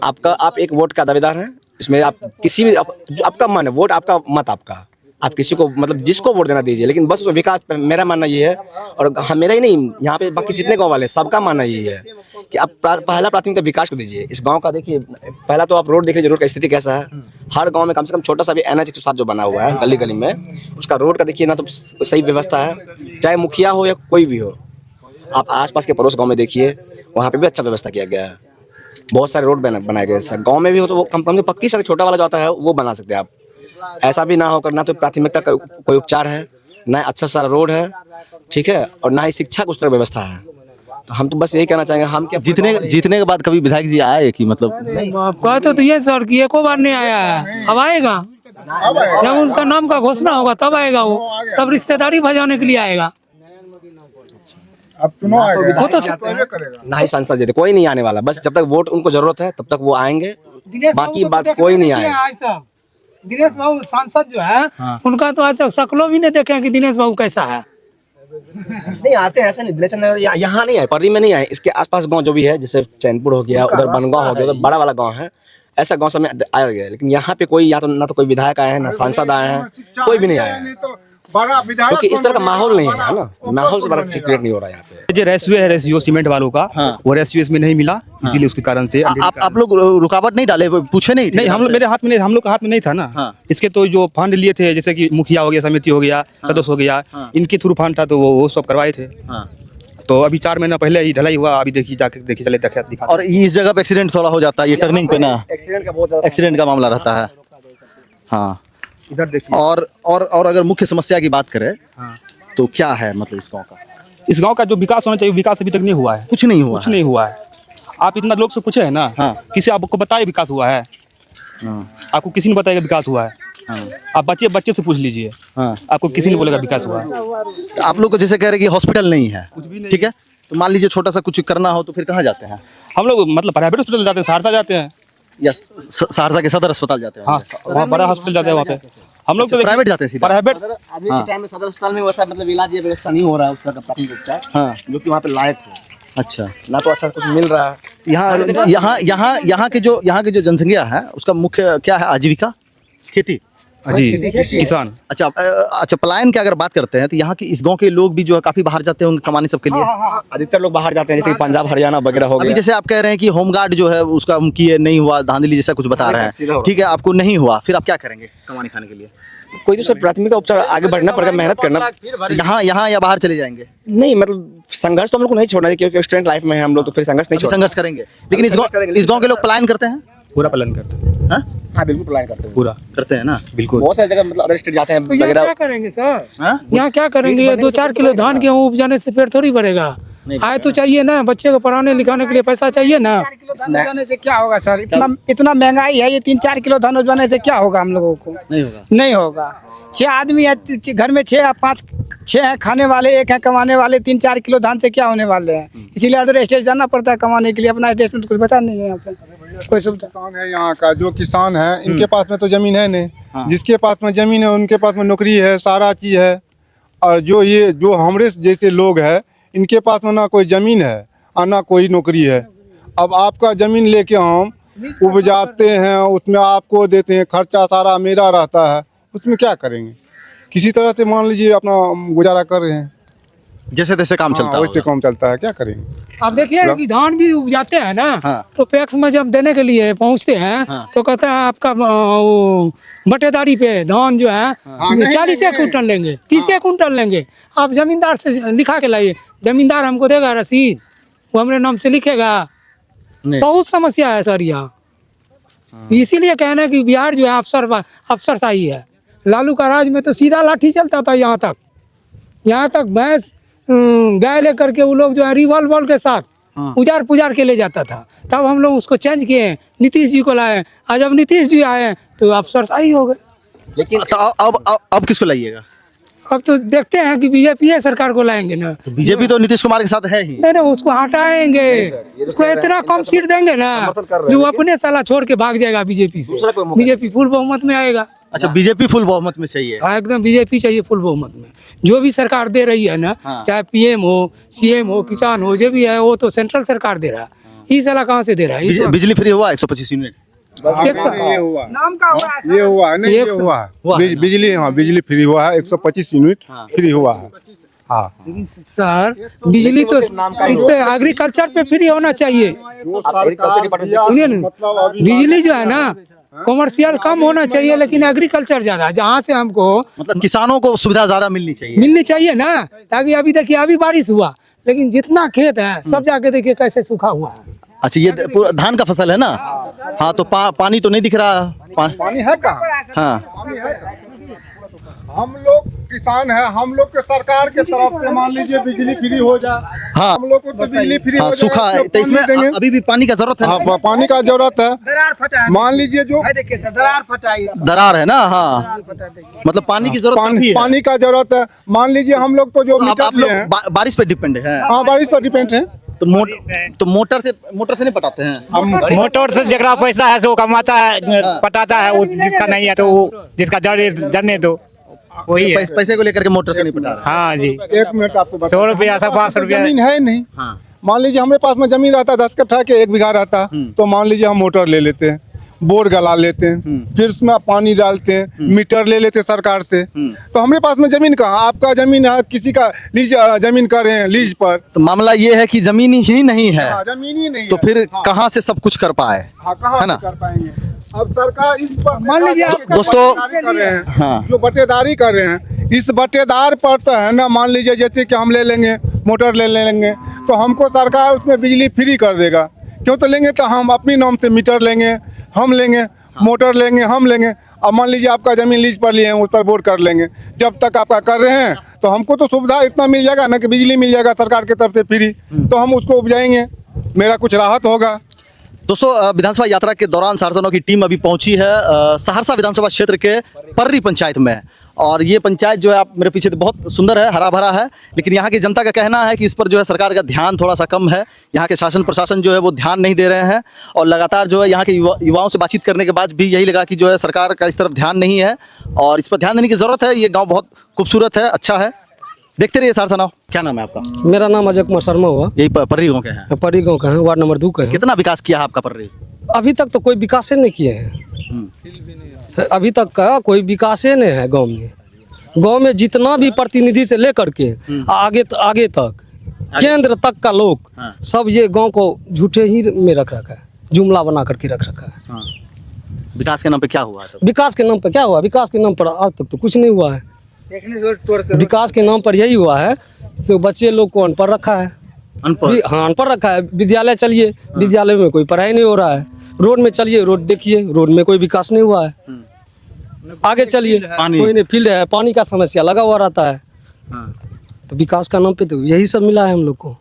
आप एक वोट का दावेदार हैं, इसमें आप किसी भी जो आपका मन है, वोट आपका, मत आपका, आप किसी को मतलब जिसको वोट देना दीजिए, लेकिन बस विकास। मेरा मानना ये है, और हाँ मेरा ही नहीं, यहाँ पे बाकी जितने गांव वाले सबका मानना ये है कि आप पहला प्राथमिकता विकास को दीजिए। इस गांव का देखिए, पहला तो आप रोड देख लीजिए, रोड का स्थिति कैसा है। हर गांव में कम से कम छोटा सा भी NH 107 जो बना हुआ है गली गली में, उसका रोड का देखिए ना तो सही व्यवस्था है। चाहे मुखिया हो या कोई भी हो, आप आसपास के पड़ोस गाँव में देखिए, वहाँ पे भी अच्छा व्यवस्था किया गया है। बहुत सारे रोड बनाए गए हैं। गाँव में भी हो तो वो कम से पक्की सड़क छोटा वाला जो आता है वो बना सकते हैं आप। ऐसा भी ना होकर ना तो प्राथमिकता का कोई उपचार है, ना अच्छा सारा रोड है, ठीक है, और ना ही शिक्षा की उस तरह व्यवस्था है। तो हम तो बस यही कहना चाहेंगे, हम क्या जीतने के बाद कभी विधायक जी आए कि मतलब कहते तो ये सर कि एको बार नहीं आया है, अब आएगा जब उसका नाम का घोषणा होगा तब आएगा वो, तब रिश्तेदारी भजाने के लिए आएगा। अब चुनाव आएगा, वो तो ना ही सांसद जी कोई नहीं आने वाला। बस जब तक वोट उनको जरूरत है तब तक वो आएंगे, बाकी बात कोई नहीं आएगा। आज तक दिनेश बाबू सांसद जो है उनका तो आज तक शक्लों भी नहीं देखे कि दिनेश बाबू कैसा है। नहीं आते हैं, ऐसा नहीं, दिनेश यहाँ नहीं आए, पर्री में नहीं आए। इसके आसपास गांव जो भी है, जैसे चैनपुर हो गया, उधर बनगांव हो गया, उधर बड़ा वाला गांव है, ऐसा गांव सब में आया गया। लेकिन यहाँ पे कोई ना तो कोई विधायक आए हैं, ना सांसद आए हैं, कोई भी नहीं आया है, क्योंकि इस तरह का माहौल नहीं है ना, माहौल से बड़ा क्रिएट नहीं हो रहा है यहाँ पे। जो रेशियो सीमेंट वालों का, वो रेशियो इसमें नहीं मिला, इसीलिए उसके कारण से आप लोग रुकावट नहीं डाले, पूछे नहीं? हम लोग, मेरे हाथ में नहीं, हम लोग के हाथ में नहीं था ना। इसके तो जो फंड लिए थे, जैसे कि मुखिया हो गया, समिति हो गया, सदस्य हो गया, इनके थ्रू फंड था, तो वो सब करवाए थे। तो अभी 4 महीना पहले ही ढलाई हुआ, अभी देखिए जाके देखिए, चले दिखा। और इस जगह पे एक्सीडेंट थोड़ा हो जाता है, ये टर्निंग पे ना एक्सीडेंट का मामला रहता है। हाँ, इधर देखिए। और अगर मुख्य समस्या की बात करें तो क्या है मतलब इस गांव का? इस गांव का जो विकास होना चाहिए, विकास अभी तक नहीं हुआ है। कुछ नहीं हुआ है। आप इतना लोग से पूछे है ना, किसी आपको बताए विकास हुआ है? आपको किसी ने बताया विकास हुआ है? आप बच्चे से पूछ लीजिए, आपको किसी ने बोलेगा विकास हुआ है। आप लोग को जैसे कह रहे कि हॉस्पिटल नहीं है, ठीक है, तो मान लीजिए छोटा सा कुछ करना हो तो फिर कहाँ जाते हैं? हम लोग मतलब प्राइवेट हॉस्पिटल जाते हैं, सहरसा जाते हैं, या सहरसा के सदर अस्पताल जाते हैं? हाँ, वहाँ बड़ा हॉस्पिटल जाते हैं, वहाँ पे हम लोग तो प्राइवेट जाते हैं सीधा? प्राइवेट अभी के टाइम में सदर अस्पताल में वैसा मतलब इलाज या व्यवस्था नहीं हो रहा है, उसका प्राथमिक उपचार, जो कि वहाँ पे लायक हो। अच्छा, ना तो अच्छा कुछ मिल रहा है। यहाँ के जो जनसंख्या है उसका मुख्य क्या है? आजीविका खेती जी, किसान। अच्छा, पलायन की अगर बात करते हैं तो यहाँ के इस गांव के लोग भी जो है काफी बाहर जाते हैं उन कमाने सबके लिए। अधिकतर लोग बाहर जाते हैं, जैसे कि पंजाब हरियाणा वगैरह हो गया। अभी जैसे आप कह रहे हैं कि होमगार्ड जो है उसका की नहीं हुआ, धांधली जैसा कुछ बता रहे हैं, ठीक है, आपको नहीं हुआ, फिर आप क्या करेंगे कमाने खाने के लिए? कोई तो सर प्राथमिकता उपचार आगे बढ़ना पड़ेगा, मेहनत करना। यहाँ या बाहर चले जाएंगे? नहीं, मतलब संघर्ष तो हम लोग को नहीं छोड़ना है, क्योंकि स्टूडेंट लाइफ में है हम लोग, तो फिर संघर्ष नहीं छोड़ना। संघर्ष करेंगे, लेकिन इस गाँव के लोग पलायन करते हैं? पूरा पालन करते हैं। हाँ बिल्कुल पलायन करते हैं, पूरा करते हैं ना, बिल्कुल। बहुत सारी जगह मतलब अदर स्टेट जाते हैं तो यहाँ वगैरह। क्या करेंगे सर? यहाँ क्या करेंगे? ये 2-4 किलो धान गेहूँ उपजाने से पेट थोड़ी भरेगा। आय तो चाहिए ना, बच्चे को पढ़ाने लिखाने के लिए पैसा चाहिए ना। उपजाने से क्या होगा सर? इतना महंगाई है, ये 3-4 किलो धान उपजाने से क्या होगा हम लोगों को? नहीं होगा। 6 आदमी है घर में, 6 हैं खाने वाले, 1 है कमाने वाले, 3-4 किलो धान से क्या होने वाले हैं? इसीलिए अदर स्टेट जाना पड़ता है कमाने के लिए, अपना स्टेट में तो कुछ बचा नहीं है यहाँ पे कोई सुविधा। किसान है यहाँ का, जो किसान है इनके पास में तो जमीन है नहीं, जिसके पास में जमीन है उनके पास में नौकरी है, सारा चीज है। और जो हमरे जैसे लोग हैं इनके पास में ना कोई जमीन है और ना कोई नौकरी है। अब आपका जमीन लेके हम उपजाते हैं, उसमें आपको देते हैं, खर्चा सारा मेरा रहता है, उसमें क्या करेंगे? किसी तरह से मान लीजिए अपना गुजारा कर रहे हैं, जैसे तैसे काम चलता है, वैसे काम चलता है, क्या करेंगे? आप देखिए कि धान भी उपजाते हैं ना, तो पैक्स में जब देने के लिए पहुंचते हैं तो कहते हैं आपका वो बटेदारी पे धान जो है 40 कुंटल लेंगे, 30 कुंटल लेंगे। आप जमींदार से लिखा के लाइए, जमींदार हमको देगा रसीद, वो हमारे नाम से लिखेगा। बहुत समस्या है सर यहाँ। इसीलिए कहना है कि बिहार जो है अफसरशाही है। लालू का राज में तो सीधा लाठी चलता था, यहाँ तक भैंस गाय लेकर के वो लोग जो है रिवॉल्वर के साथ उजार के ले जाता था। तब हम लोग उसको चेंज किए, नीतीश जी को लाए। आज जब नीतीश जी आए तो अफसरशाही हो गए। लेकिन तो अब किसको लाइएगा? अब तो देखते हैं कि बीजेपी सरकार को लाएंगे ना। बीजेपी तो नीतीश कुमार के साथ है ही। नहीं नहीं, उसको हटाएंगे, उसको इतना कम सीट देंगे ना जो अपने साला छोड़ के भाग जाएगा बीजेपी से। बीजेपी फुल बहुमत में आएगा। अच्छा, बीजेपी फुल बहुमत में चाहिए। हाँ एकदम बीजेपी चाहिए फुल बहुमत में। जो भी सरकार दे रही है ना, चाहे पीएम हो, सीएम हो, किसान हो, जो भी है वो तो सेंट्रल सरकार दे रहा है। ये साला कहाँ से दे रहा है? बिजली फ्री हुआ 125 यूनिट। ये हुआ है नहीं, ये हुआ है बिजली। हाँ बिजली फ्री हुआ है, 125 यूनिट फ्री हुआ है। हाँ सर बिजली तो इस पे एग्रीकल्चर पे फ्री होना चाहिए। बिजली जो है ना कमर्शियल कम होना चाहिए, लेकिन एग्रीकल्चर ज्यादा, जहाँ से हमको मतलब किसानों को सुविधा ज्यादा मिलनी चाहिए ना। ताकि अभी देखिए अभी बारिश हुआ, लेकिन जितना खेत है सब जाके देखिए कैसे सूखा हुआ है। अच्छा, ये पूरा धान का फसल है ना? हाँ तो पानी तो नहीं दिख रहा। पानी है कहाँ? हाँ पानी है कहाँ? हम लोग किसान है, हम लोग के सरकार के तरफ से मान लीजिए बिजली फ्री हो जाए। हाँ हम लोग को तो बिजली फ्री हो जाए, सूखा है तो इसमें अभी भी पानी का जरूरत है। हाँ पानी का जरूरत है। मान लीजिए जो दरार है ना। हाँ मतलब पानी की जरूरत पानी का जरूरत है। मान लीजिए हम लोग तो जो आप लोग बारिश पे डिपेंड है। हाँ बारिश पर डिपेंड है। तो मोटर से नहीं पटाते हैं हम। मोटर से जगह पैसा है वो कमाता है, पटाता है। वो जिसका नहीं है तो वो जिसका जरने दो वही है। पैसे को लेकर के मोटर से नहीं पटा रहे। हाँ जी, 1 मिनट आपको बता। 100 रुपया 500 रुपया जमीन है नहीं। मान लीजिए हमारे पास में जमीन रहता 10 कट्ठा के 1 बीघा रहता, तो मान लीजिए हम मोटर ले लेते हैं, बोर गला लेते हैं, फिर उसमें पानी डालते हैं, मीटर ले लेते हैं सरकार से। तो हमारे पास में जमीन कहाँ? आपका जमीन है, किसी का लीज जमीन कर रहे हैं लीज पर। तो मामला ये है कि जमीन ही नहीं है। हाँ, जमीन ही नहीं तो है। फिर कहाँ से सब कुछ कर पाए? हाँ, कहाँ है ना? से कर पाएंगे? अब सरकार इस पर मान लीजिए दोस्तों कर रहे हैं। हाँ। जो बटेदारी कर रहे हैं, इस बटेदार पर तो है ना, मान लीजिए जैसे कि हम ले लेंगे मोटर ले लेंगे तो हमको सरकार उसमें बिजली फ्री कर देगा। क्यों? तो लेंगे तो हम अपनी नाम से मीटर लेंगे, हम लेंगे, मोटर लेंगे, हम लेंगे। अब मान लीजिए आपका जमीन लीज पर लिए हैं, उस पर बोर कर लेंगे। जब तक आपका कर रहे हैं तो हमको तो सुविधा इतना मिल जाएगा ना कि बिजली मिल जाएगा सरकार की तरफ से फ्री, तो हम उसको उपजाएंगे, मेरा कुछ राहत होगा। दोस्तों विधानसभा यात्रा के दौरान सहरसा की टीम अभी पहुंची है सहरसा विधानसभा क्षेत्र के पर्री पंचायत में। और ये पंचायत जो है आप मेरे पीछे तो बहुत सुंदर है, हरा भरा है, लेकिन यहाँ की जनता का कहना है कि इस पर जो है सरकार का ध्यान थोड़ा सा कम है। यहाँ के शासन प्रशासन जो है वो ध्यान नहीं दे रहे हैं। और लगातार जो है यहाँ के युवाओं से बातचीत करने के बाद भी यही लगा कि जो है सरकार का इस तरफ ध्यान नहीं है और इस पर ध्यान देने की ज़रूरत है। ये गाँव बहुत खूबसूरत है, अच्छा है। देखते रहिए सहरसा नाव। क्या नाम है आपका? मेरा नाम अजय कुमार शर्मा हुआ। यही पर्री गाँव के हैं? पर्री गाँव का है, वार्ड नंबर 2 का है। कितना विकास किया है आपका पर्री? अभी तक तो कोई विकास नहीं किए हैं। अभी तक का कोई विकास नहीं है गांव में। गांव में जितना भी प्रतिनिधि से लेकर के आगे तक केंद्र तक का लोग सब ये गांव को झूठे ही में रख रखा है, जुमला बना करके रख रखा है। विकास के नाम पे क्या हुआ है? विकास के नाम पर क्या हुआ? विकास के नाम पर आज तक तो कुछ नहीं हुआ है। विकास के नाम पर यही हुआ है, सो बच्चे लोग को अनपढ़ रखा है। हाँ अनपढ़ रखा है। विद्यालय चलिए, विद्यालय में कोई पढ़ाई नहीं हो रहा है। रोड में चलिए, रोड देखिए, रोड में कोई विकास नहीं हुआ है। आगे चलिए, कोई नहीं, फील्ड है, पानी का समस्या लगा हुआ रहता है। तो विकास का नाम पे तो यही सब मिला है हम लोग को।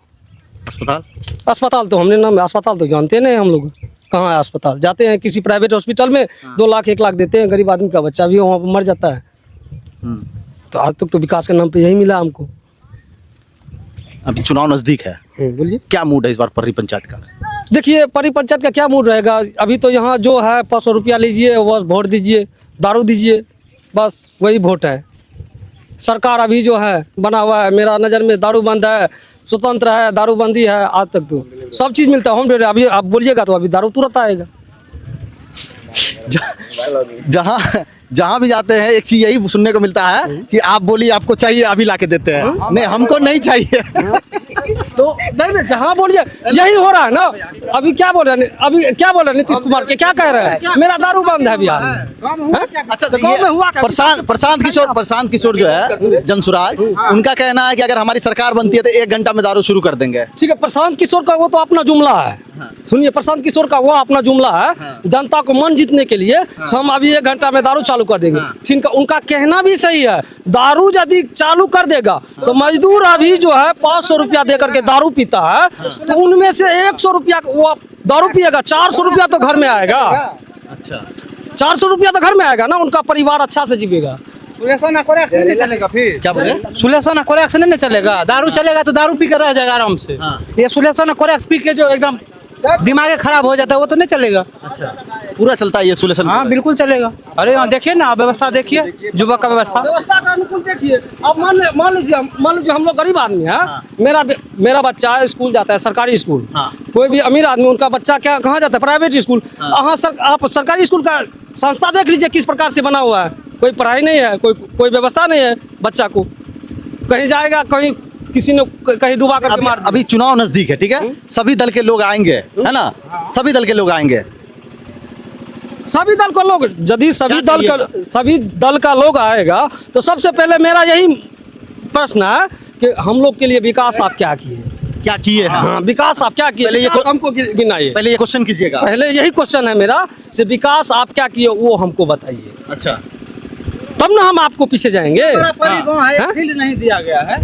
अस्पताल तो हमने नाम अस्पताल तो जानते नहीं हम लोग, कहाँ है अस्पताल? जाते हैं किसी प्राइवेट हॉस्पिटल में 2 लाख 1 लाख देते हैं, गरीब आदमी का बच्चा भी वहाँ पर मर जाता है। तो आज तक तो विकास के नाम पे यही मिला हमको। अभी चुनाव नजदीक है, बोलिए क्या मूड है इस बार पर्री पंचायत का? देखिए पर्री पंचायत का क्या मूड रहेगा? अभी तो यहाँ जो है 500 रुपया लीजिए, बस वोट दीजिए, दारू दीजिए, बस वही वोट है। सरकार अभी जो है बना हुआ है, मेरा नज़र में दारू बंद है, स्वतंत्र है, दारूबंदी है। आज तक तो सब चीज़ मिलता है, होम डिलीवरी। अभी आप बोलिएगा तो अभी दारू तुरंत आएगा। जहाँ भी जाते हैं एक चीज यही सुनने को मिलता है कि आप बोलिए आपको चाहिए अभी लाके देते हैं। नहीं हमको नहीं चाहिए। तो नहीं जहाँ बोलिए यही हो रहा है ना। अभी क्या बोल रहे हैं? अभी क्या बोल रहे हैं नीतीश कुमार के? क्या कह रहे हैं? मेरा दारू बंद है बिहार में। अच्छा तो ये प्रशांत किशोर जो है जनसुराज, उनका कहना है कि अगर हमारी सरकार बनती है तो 1 घंटा में दारू शुरू कर देंगे। ठीक है, प्रशांत किशोर का वो तो अपना जुमला है। सुनिए, प्रशांत किशोर का वो अपना जुमला है। जनता को मन जीतने के लिए हम अभी 1 घंटा में दारू चालू कर देंगे। ठीक है, उनका कहना भी सही है। दारू यदि चालू कर देगा तो मजदूर अभी जो है 500 रुपया दे करके दारू पीता है, तो उनमें से 100 रुपया वो दारू पिएगा, 400 रुपया तो घर में आएगा। अच्छा 400 रुपया तो घर में आएगा ना, उनका परिवार अच्छा से जीवेगा। सुलेसना कोरेक्स नहीं चलेगा फिर। क्या बोले? सुलेसना कोरेक्स नहीं चलेगा, दारू चलेगा तो दारू पी कर रह जाएगा आराम से। ये सुलेसना कोरेक्स पी के जो एकदम दिमाग खराब हो जाता है वो तो नहीं चलेगा। अच्छा, पूरा चलता है ये सुलेशन? हाँ बिल्कुल चलेगा। अरे यहाँ देखिए ना व्यवस्था, देखिए युवक का व्यवस्था का अनुकूल देखिए। अब मान लीजिए हम लोग गरीब आदमी है, मेरा बच्चा स्कूल जाता है सरकारी स्कूल, कोई भी अमीर आदमी उनका बच्चा क्या कहाँ जाता है प्राइवेट स्कूल। आप सरकारी स्कूल का संस्था देख लीजिए किस प्रकार से बना हुआ है, कोई पढ़ाई नहीं है, कोई व्यवस्था नहीं है। बच्चा को कहीं जाएगा, कहीं किसी ने कहीं डुबा कर मार। अभी चुनाव नजदीक है, ठीक है, सभी दल के लोग आएंगे, है ना? सभी दल के लोग आएंगे। सभी दल को लोग, यदि सभी दल का लोग आएगा तो सबसे पहले मेरा यही प्रश्न है कि हम लोग के लिए विकास आप क्या किए, क्या किए? हाँ, विकास आप क्या किए, पहले ये हमको गिनाइए। पहले ये क्वेश्चन कीजिएगा। पहले यही क्वेश्चन है मेरा, से विकास आप क्या किए वो हमको बताइए। अच्छा, तब ना हम आपको पीछे जाएंगे। गाँव है, एक फील्ड नहीं दिया गया है।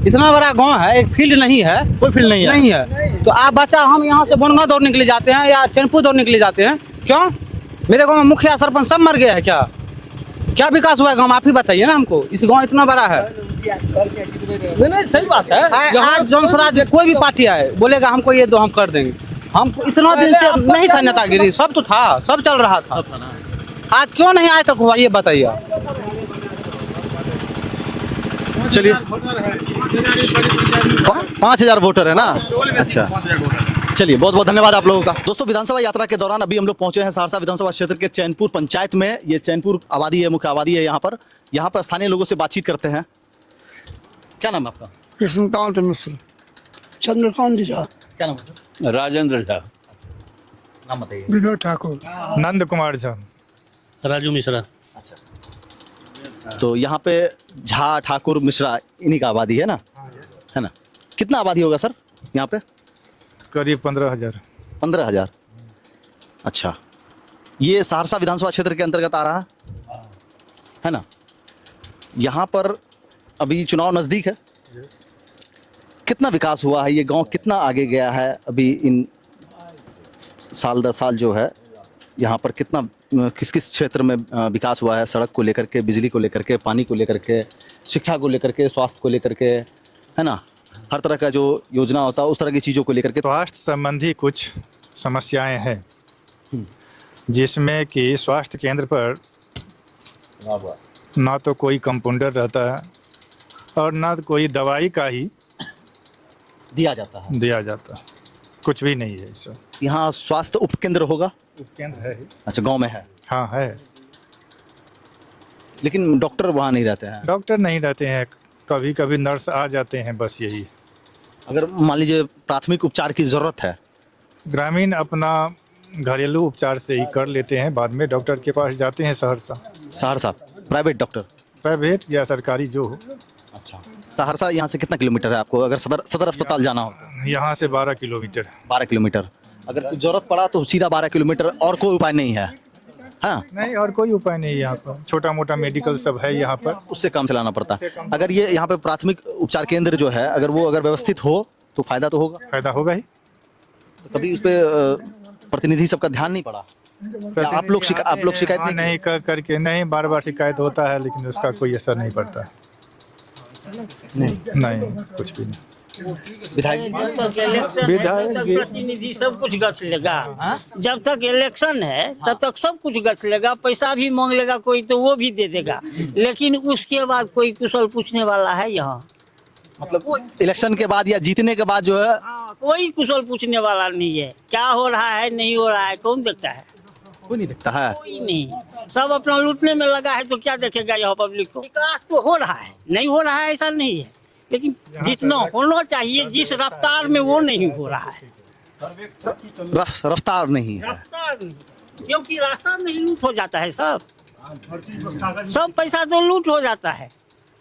इतना बड़ा गांव है, एक फील्ड नहीं है, कोई फील्ड नहीं है। नहीं है तो आप बच्चा, हम यहाँ से बनगांव दौड़ने के लिए जाते हैं या चैनपुर दौड़ने के लिए जाते हैं, क्यों? मेरे गांव में मुखिया सरपंच सब मर गया है। क्या विकास हुआ है गांव में, आप ही बताइए ना हमको। इस गांव इतना बड़ा है। नहीं सही बात है। आज जौन स्वराज कोई भी पार्टी आए बोलेगा हमको ये दो, हम कर देंगे। हमको इतना दिन से नहीं था नेतागिरी, सब तो था, सब चल रहा था। आज क्यों नहीं आए तक हुआ ये बताइए। चलिए, 5000 वोटर है ना? अच्छा, चलिए, बहुत बहुत धन्यवाद आप लोगों का। दोस्तों, विधानसभा यात्रा के दौरान अभी हम लोग पहुंचे हैं सहरसा विधानसभा क्षेत्र के चैनपुर पंचायत में। ये चैनपुर आबादी है, मुख्य आबादी है। यहाँ पर स्थानीय लोगों से बातचीत करते हैं। क्या नाम है आपका? कृष्णकांत मिश्र। चंद्रकांत झा। क्या नाम है? राजेंद्र झा। नाम बताइए। विनोद ठाकुर। नंद कुमार झा। राजू मिश्रा। तो यहाँ पे झा, ठाकुर, मिश्रा, इन्हीं का आबादी है ना? है ना? कितना आबादी होगा सर यहाँ पे? करीब 15,000। 15,000। अच्छा, ये सहरसा विधानसभा क्षेत्र के अंतर्गत आ रहा है ना? यहाँ पर अभी चुनाव नज़दीक है, कितना विकास हुआ है? ये गांव कितना आगे गया है अभी इन साल 10 साल जो है? यहाँ पर कितना किस किस क्षेत्र में विकास हुआ है? सड़क को लेकर के, बिजली को लेकर के, पानी को लेकर के, शिक्षा को लेकर के, स्वास्थ्य को लेकर के, है ना? हर तरह का जो योजना होता है उस तरह की चीज़ों को लेकर के। स्वास्थ्य संबंधी कुछ समस्याएं हैं, जिसमें कि स्वास्थ्य केंद्र पर ना तो कोई कंपाउंडर रहता है और ना कोई दवाई का ही दिया जाता है। कुछ भी नहीं है इस। यहाँ स्वास्थ्य उपकेंद्र होगा? उपकेंद्र है। अच्छा, गांव में है? हाँ है, लेकिन डॉक्टर वहाँ नहीं रहते हैं? डॉक्टर नहीं रहते हैं, कभी कभी नर्स आ जाते हैं, बस यही। अगर मान लीजिए प्राथमिक उपचार की ज़रूरत है, ग्रामीण अपना घरेलू उपचार से ही कर लेते हैं, बाद में डॉक्टर के पास जाते हैं सहरसा प्राइवेट डॉक्टर, प्राइवेट या सरकारी जो हो। अच्छा, सहरसा यहाँ से कितना किलोमीटर है आपको अगर सदर अस्पताल जाना हो? यहाँ से 12 किलोमीटर। 12 किलोमीटर। अगर कुछ जरूरत पड़ा तो सीधा 12 किलोमीटर, और कोई उपाय नहीं है? हाँ, नहीं, और कोई उपाय नहीं है यहाँ पर। छोटा मोटा मेडिकल सब है यहाँ पर, उससे काम चलाना पड़ता है। अगर ये यहाँ पे प्राथमिक उपचार केंद्र जो है अगर वो व्यवस्थित हो तो फायदा तो होगा? फायदा होगा ही। तो कभी उस पर प्रतिनिधि सबका ध्यान नहीं पड़ा? आप लोग शिकायत नहीं करके नहीं, बार बार शिकायत होता है, लेकिन उसका कोई असर नहीं पड़ता। नहीं, कुछ भी नहीं। विधायक प्रतिनिधि सब कुछ गछ लेगा। जब तक इलेक्शन है तब तक सब कुछ गछ लेगा, पैसा भी मांग लेगा कोई तो वो भी दे देगा, लेकिन उसके बाद कोई कुशल पूछने वाला है यहाँ? मतलब इलेक्शन के बाद या जीतने के बाद जो है कोई कुशल पूछने वाला नहीं है। क्या हो रहा है, नहीं हो रहा है, कौन देखता है? कोई नहीं देखता है। कोई नहीं, सब अपना लूटने में लगा है, तो क्या देखेगा यहाँ पब्लिक को? विकास तो हो रहा है, नहीं हो रहा है ऐसा नहीं है, लेकिन जितना होना चाहिए जिस रफ्तार में वो नहीं हो रहा है। रफ्तार नहीं है, क्योंकि रास्ता नहीं लूट हो जाता है, सब पैसा तो लूट हो जाता है।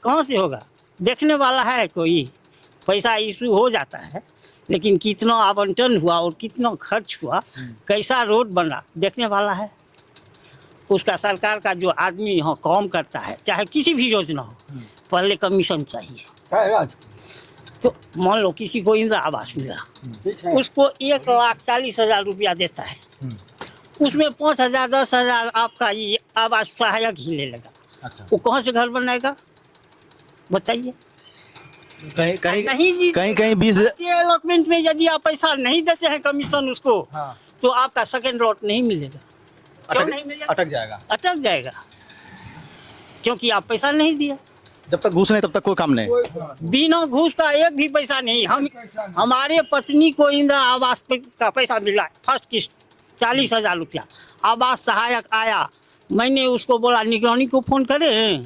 कहाँ से होगा? देखने वाला है कोई? पैसा इशू हो जाता है, लेकिन कितना आवंटन हुआ और कितना खर्च हुआ, कैसा रोड बना, देखने वाला है? उसका सरकार का जो आदमी यहाँ काम करता है, चाहे किसी भी योजना हो, पहले कमीशन चाहिए। तो मान लो किसी को इंदिरा आवास मिला, उसको 1,40,000 रुपया देता है, उसमें 5,000 10,000 आपका ये आवास सहायक ही ले लेगा, अच्छा। वो कहाँ से घर बनाएगा बताइए। कहीं कहीं नहीं कहीं कहीं 20 अलॉटमेंट में यदि आप पैसा नहीं देते हैं कमीशन उसको, हाँ। तो आपका सेकंड लॉट नहीं मिलेगा। क्यों नहीं मिलेगा? अटक जाएगा। अटक जाएगा, क्योंकि आप पैसा नहीं दिया। जब तक घूस नहीं तब तक कोई काम नहीं। बिना घूस का एक भी पैसा नहीं। हमारे पत्नी को इंदिरा आवास का पैसा मिला, फर्स्ट किस्त 40,000 रुपया। आवास सहायक आया, मैंने उसको बोला निगरानी को फोन करे,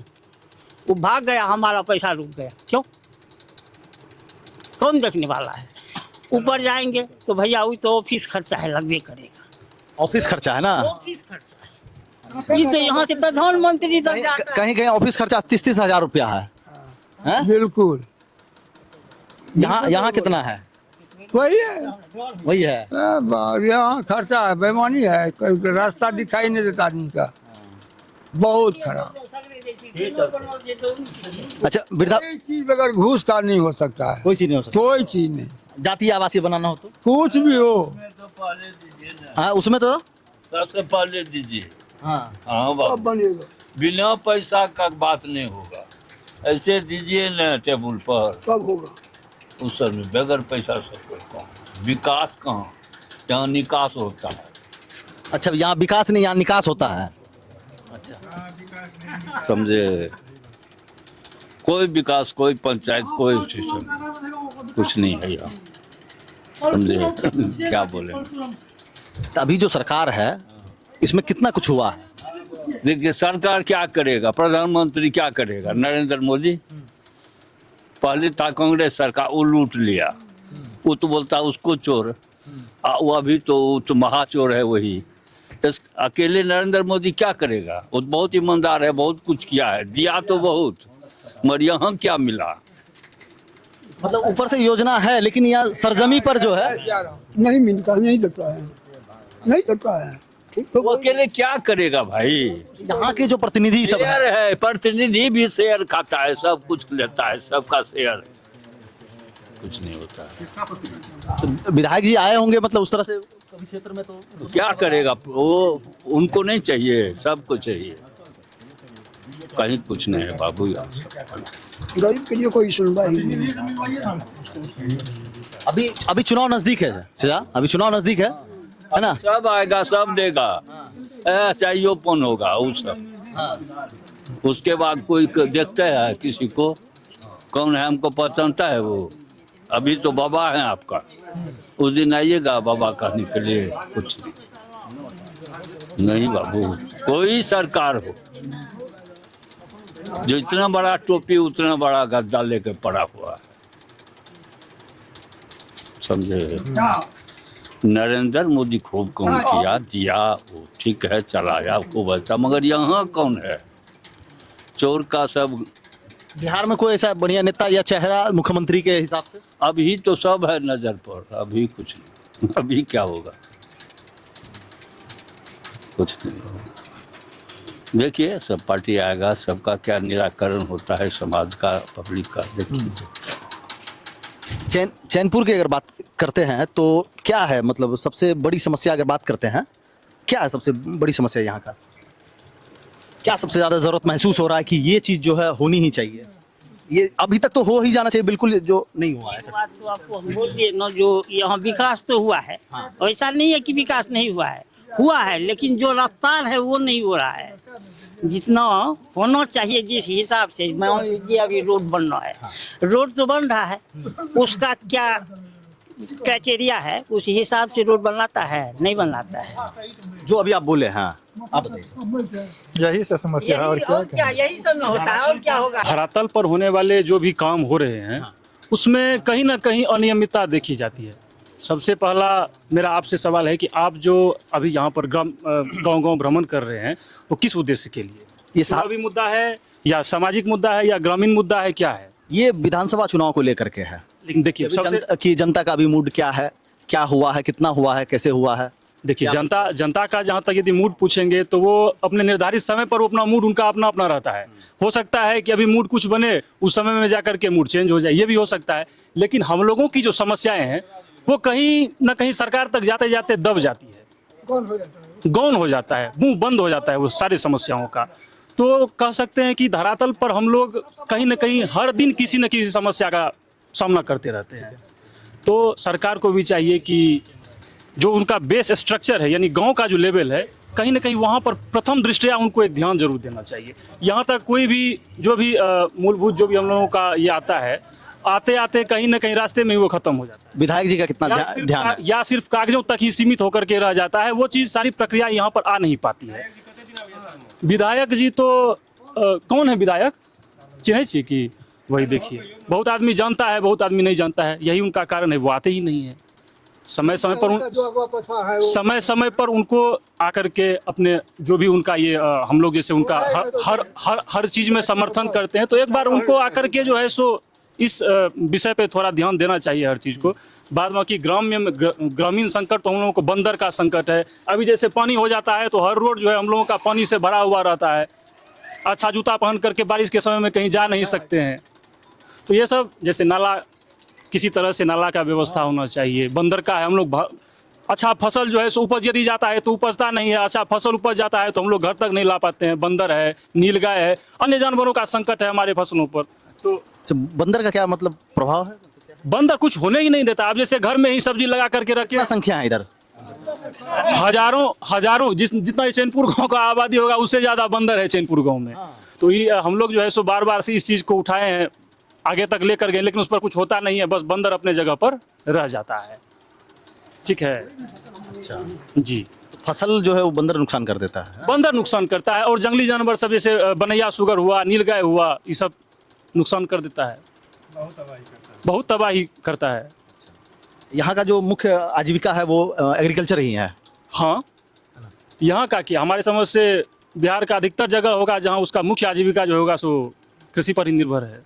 वो भाग गया, हमारा पैसा रुक गया। क्यों? कौन देखने वाला है? ऊपर जाएंगे तो भैया वो तो ऑफिस खर्चा है, लगभग करेगा। ऑफिस खर्चा है ना, ऑफिस खर्चा है। ये तो यहाँ से प्रधानमंत्री तक जाता है। कहीं कहीं ऑफिस खर्चा 30-30 हजार रुपया है, हैं? बिल्कुल यहाँ कितना है? वही है। वही है। यहाँ खर्चा है, बेईमानी है, रास्ता दिखाई नहीं देता आदमी का, बहुत खराब। अच्छा वृद्धा, कोई चीज बगैर घूस का नहीं हो सकता है, कोई चीज नहीं हो सकती। कोई चीज नहीं, जातीय आवासीय बनाना हो तो कुछ भी हो। हाँ उसमें तो सबसे पहले दीजिए। हाँ हाँ बाबू, बिना पैसा का बात नहीं होगा। ऐसे दीजिए न टेबल पर, सब होगा। उस सब में बगैर पैसा सब कुछ कहाँ, विकास कहाँ, जहाँ निकास होता है। अच्छा यहाँ विकास नहीं, यहाँ निकास होता है। समझे, कोई विकास, कोई पंचायत, कोई सिस्टम कुछ नहीं है यहाँ। समझे क्या बोले। तो अभी जो सरकार है इसमें कितना कुछ हुआ है? देखिए सरकार क्या करेगा, प्रधानमंत्री क्या करेगा, नरेंद्र मोदी। पहले था कांग्रेस सरकार, वो लूट लिया, वो तो बोलता उसको चोर, वो अभी तो महाचोर है वही। अकेले नरेंद्र मोदी क्या करेगा? वो बहुत ईमानदार है, बहुत कुछ किया है, दिया तो बहुत, मगर यहाँ क्या मिला? मतलब ऊपर से योजना है लेकिन यहाँ सरजमी पर जो है नहीं मिलता, नहीं देता है, नहीं देता है। तो अकेले क्या करेगा भाई? यहाँ के जो प्रतिनिधि सब शेयर है, प्रतिनिधि भी शेयर खाता है, सब कुछ लेता है, सबका शेयर, कुछ नहीं होता है। तो विधायक जी आए होंगे मतलब उस तरह से कभी क्षेत्र में, तो क्या करेगा वो? उनको नहीं चाहिए, सबको चाहिए, कहीं कुछ नहीं है बाबू यार। गरीब के लिए कोई सुनवाई नहीं। अभी चुनाव नजदीक है चाचा, अभी चुनाव नजदीक है ना? सब आएगा, सब देगा, चाहिए ओपन होगा वो सब। उसके बाद कोई देखता है किसी को, कौन है हमको पहचानता है वो? अभी तो बाबा है आपका, उस दिन आइएगा बाबा कहने के लिए, कुछ नहीं बाबू। कोई सरकार हो जो इतना बड़ा टोपी उतना बड़ा गद्दा लेके पड़ा हुआ है, समझे। नरेंद्र मोदी खूब काम किया, दिया, वो ठीक है, चलाया, खूब अच्छा, मगर यहाँ कौन है? चोर का सब। बिहार में कोई ऐसा बढ़िया नेता या चेहरा मुख्यमंत्री के हिसाब से? अभी तो सब है नजर पर, अभी कुछ नहीं। अभी क्या होगा? कुछ नहीं होगा। देखिए सब पार्टी आएगा, सबका क्या निराकरण होता है, समाज का, पब्लिक का, देखिए। चैनपुर की अगर बात करते हैं तो क्या है, मतलब सबसे बड़ी समस्या अगर बात करते हैं, क्या है सबसे बड़ी समस्या यहाँ का? क्या सबसे ज्यादा जरूरत महसूस हो रहा है कि ये चीज जो है होनी ही चाहिए? ये अभी तक तो हो ही जाना चाहिए, बिल्कुल जो नहीं हुआ है। बात तो आपको हम बोल दिए ना, जो यहाँ विकास तो हुआ है, ऐसा नहीं है कि विकास नहीं हुआ है, लेकिन जो रफ्तार है वो नहीं हो रहा है जितना होना चाहिए। जिस हिसाब से मान लीजिए अभी रोड बन रहा है, रोड तो बन रहा है, उसका क्या क्राइटेरिया है, उस हिसाब से रोड बनाता है, नहीं बनाता है। जो अभी आप बोले, हाँ आप बताइए। यही से समस्या है, और क्या यही सब में होता है, और क्या होगा? धरातल पर होने वाले जो भी काम हो रहे हैं उसमें कहीं ना कहीं अनियमितता देखी जाती है। सबसे पहला मेरा आपसे सवाल है कि आप जो अभी यहाँ पर गांव-गांव भ्रमण कर रहे हैं वो किस उद्देश्य के लिए? ये चुनावी मुद्दा है या सामाजिक मुद्दा है या ग्रामीण मुद्दा है, क्या है? ये विधानसभा चुनाव को लेकर के है। लेकिन देखिए कि जनता का भी मूड क्या है, क्या हुआ है, कितना हुआ है, कैसे हुआ है? देखिए जनता का जहाँ तक यदि मूड पूछेंगे तो वो अपने निर्धारित समय पर अपना मूड उनका अपना रहता है। हो सकता है कि अभी मूड कुछ बने, उस समय में जाकर के मूड चेंज हो जाए, ये भी हो सकता है। लेकिन हम लोगों की जो समस्याएं हैं वो कहीं ना कहीं सरकार तक जाते जाते दब जाती है, गौन हो जाता है, मुंह बंद हो जाता है वो सारी समस्याओं का। तो कह सकते हैं कि धरातल पर हम लोग कहीं ना कहीं हर दिन किसी न किसी समस्या का सामना करते रहते हैं। तो सरकार को भी चाहिए कि जो उनका बेस स्ट्रक्चर है, यानी गांव का जो लेवल है, कहीं ना कहीं वहाँ पर प्रथम दृष्टया उनको एक ध्यान जरूर देना चाहिए। यहाँ तक कोई भी जो भी मूलभूत जो भी हम लोगों का ये आता है, आते आते कहीं ना कहीं रास्ते में ही वो खत्म हो जाता है। विधायक जी का कितना ध्यान है? या सिर्फ कागजों तक ही सीमित होकर के रह जाता है, वो चीज़ सारी प्रक्रिया यहाँ पर आ नहीं पाती है। विधायक जी तो कौन है विधायक, चिन्ह चाहिए कि वही देखिए, बहुत आदमी जानता है, बहुत आदमी नहीं जानता है, यही उनका कारण है, वो आते ही नहीं है। समय समय पर उनको आकर के अपने जो भी उनका ये हम लोग जैसे उनका हर चीज़ में समर्थन करते हैं, तो एक बार उनको आकर के जो है सो इस विषय पे थोड़ा ध्यान देना चाहिए हर चीज़ को। बाद बाकी ग्रामीण संकट तो हम लोगों को बंदर का संकट है। अभी जैसे पानी हो जाता है तो हर रोड जो है हम लोगों का पानी से भरा हुआ रहता है। अच्छा जूता पहन करके बारिश के समय में कहीं जा नहीं सकते हैं। तो ये सब जैसे नाला, किसी तरह से नाला का व्यवस्था होना चाहिए। बंदर का है, हम लोग अच्छा फसल जो है सो उपज यदि जाता है तो उपजता नहीं है, अच्छा फसल उपज जाता है तो हम लोग घर तक नहीं ला पाते हैं। बंदर है, नीलगाय है, अन्य जानवरों का संकट है हमारे फसलों पर। तो बंदर का क्या मतलब प्रभाव है? बंदर कुछ होने ही नहीं देता। आप जैसे घर में ही सब्जी लगा करके रखे, संख्या है इधर हजारों जितना चैनपुर गांव का आबादी होगा उससे ज्यादा बंदर है चैनपुर गांव में। तो ये हम लोग जो है सो बार बार से इस चीज को उठाए हैं, आगे तक लेकर गए, लेकिन उस पर कुछ होता नहीं है, बस बंदर अपने जगह पर रह जाता है। ठीक है। अच्छा जी, फसल जो है वो बंदर नुकसान कर देता है। बंदर नुकसान करता है, और जंगली जानवर सब जैसे बनैया सुगर हुआ, नीलगाय हुआ, ये सब नुकसान कर देता है, बहुत तबाही करता है। यहाँ का जो मुख्य आजीविका है वो एग्रीकल्चर ही है। हाँ, यहाँ का क्या, हमारे समझ से बिहार का अधिकतर जगह होगा जहाँ उसका मुख्य आजीविका जो होगा सो कृषि पर ही निर्भर है।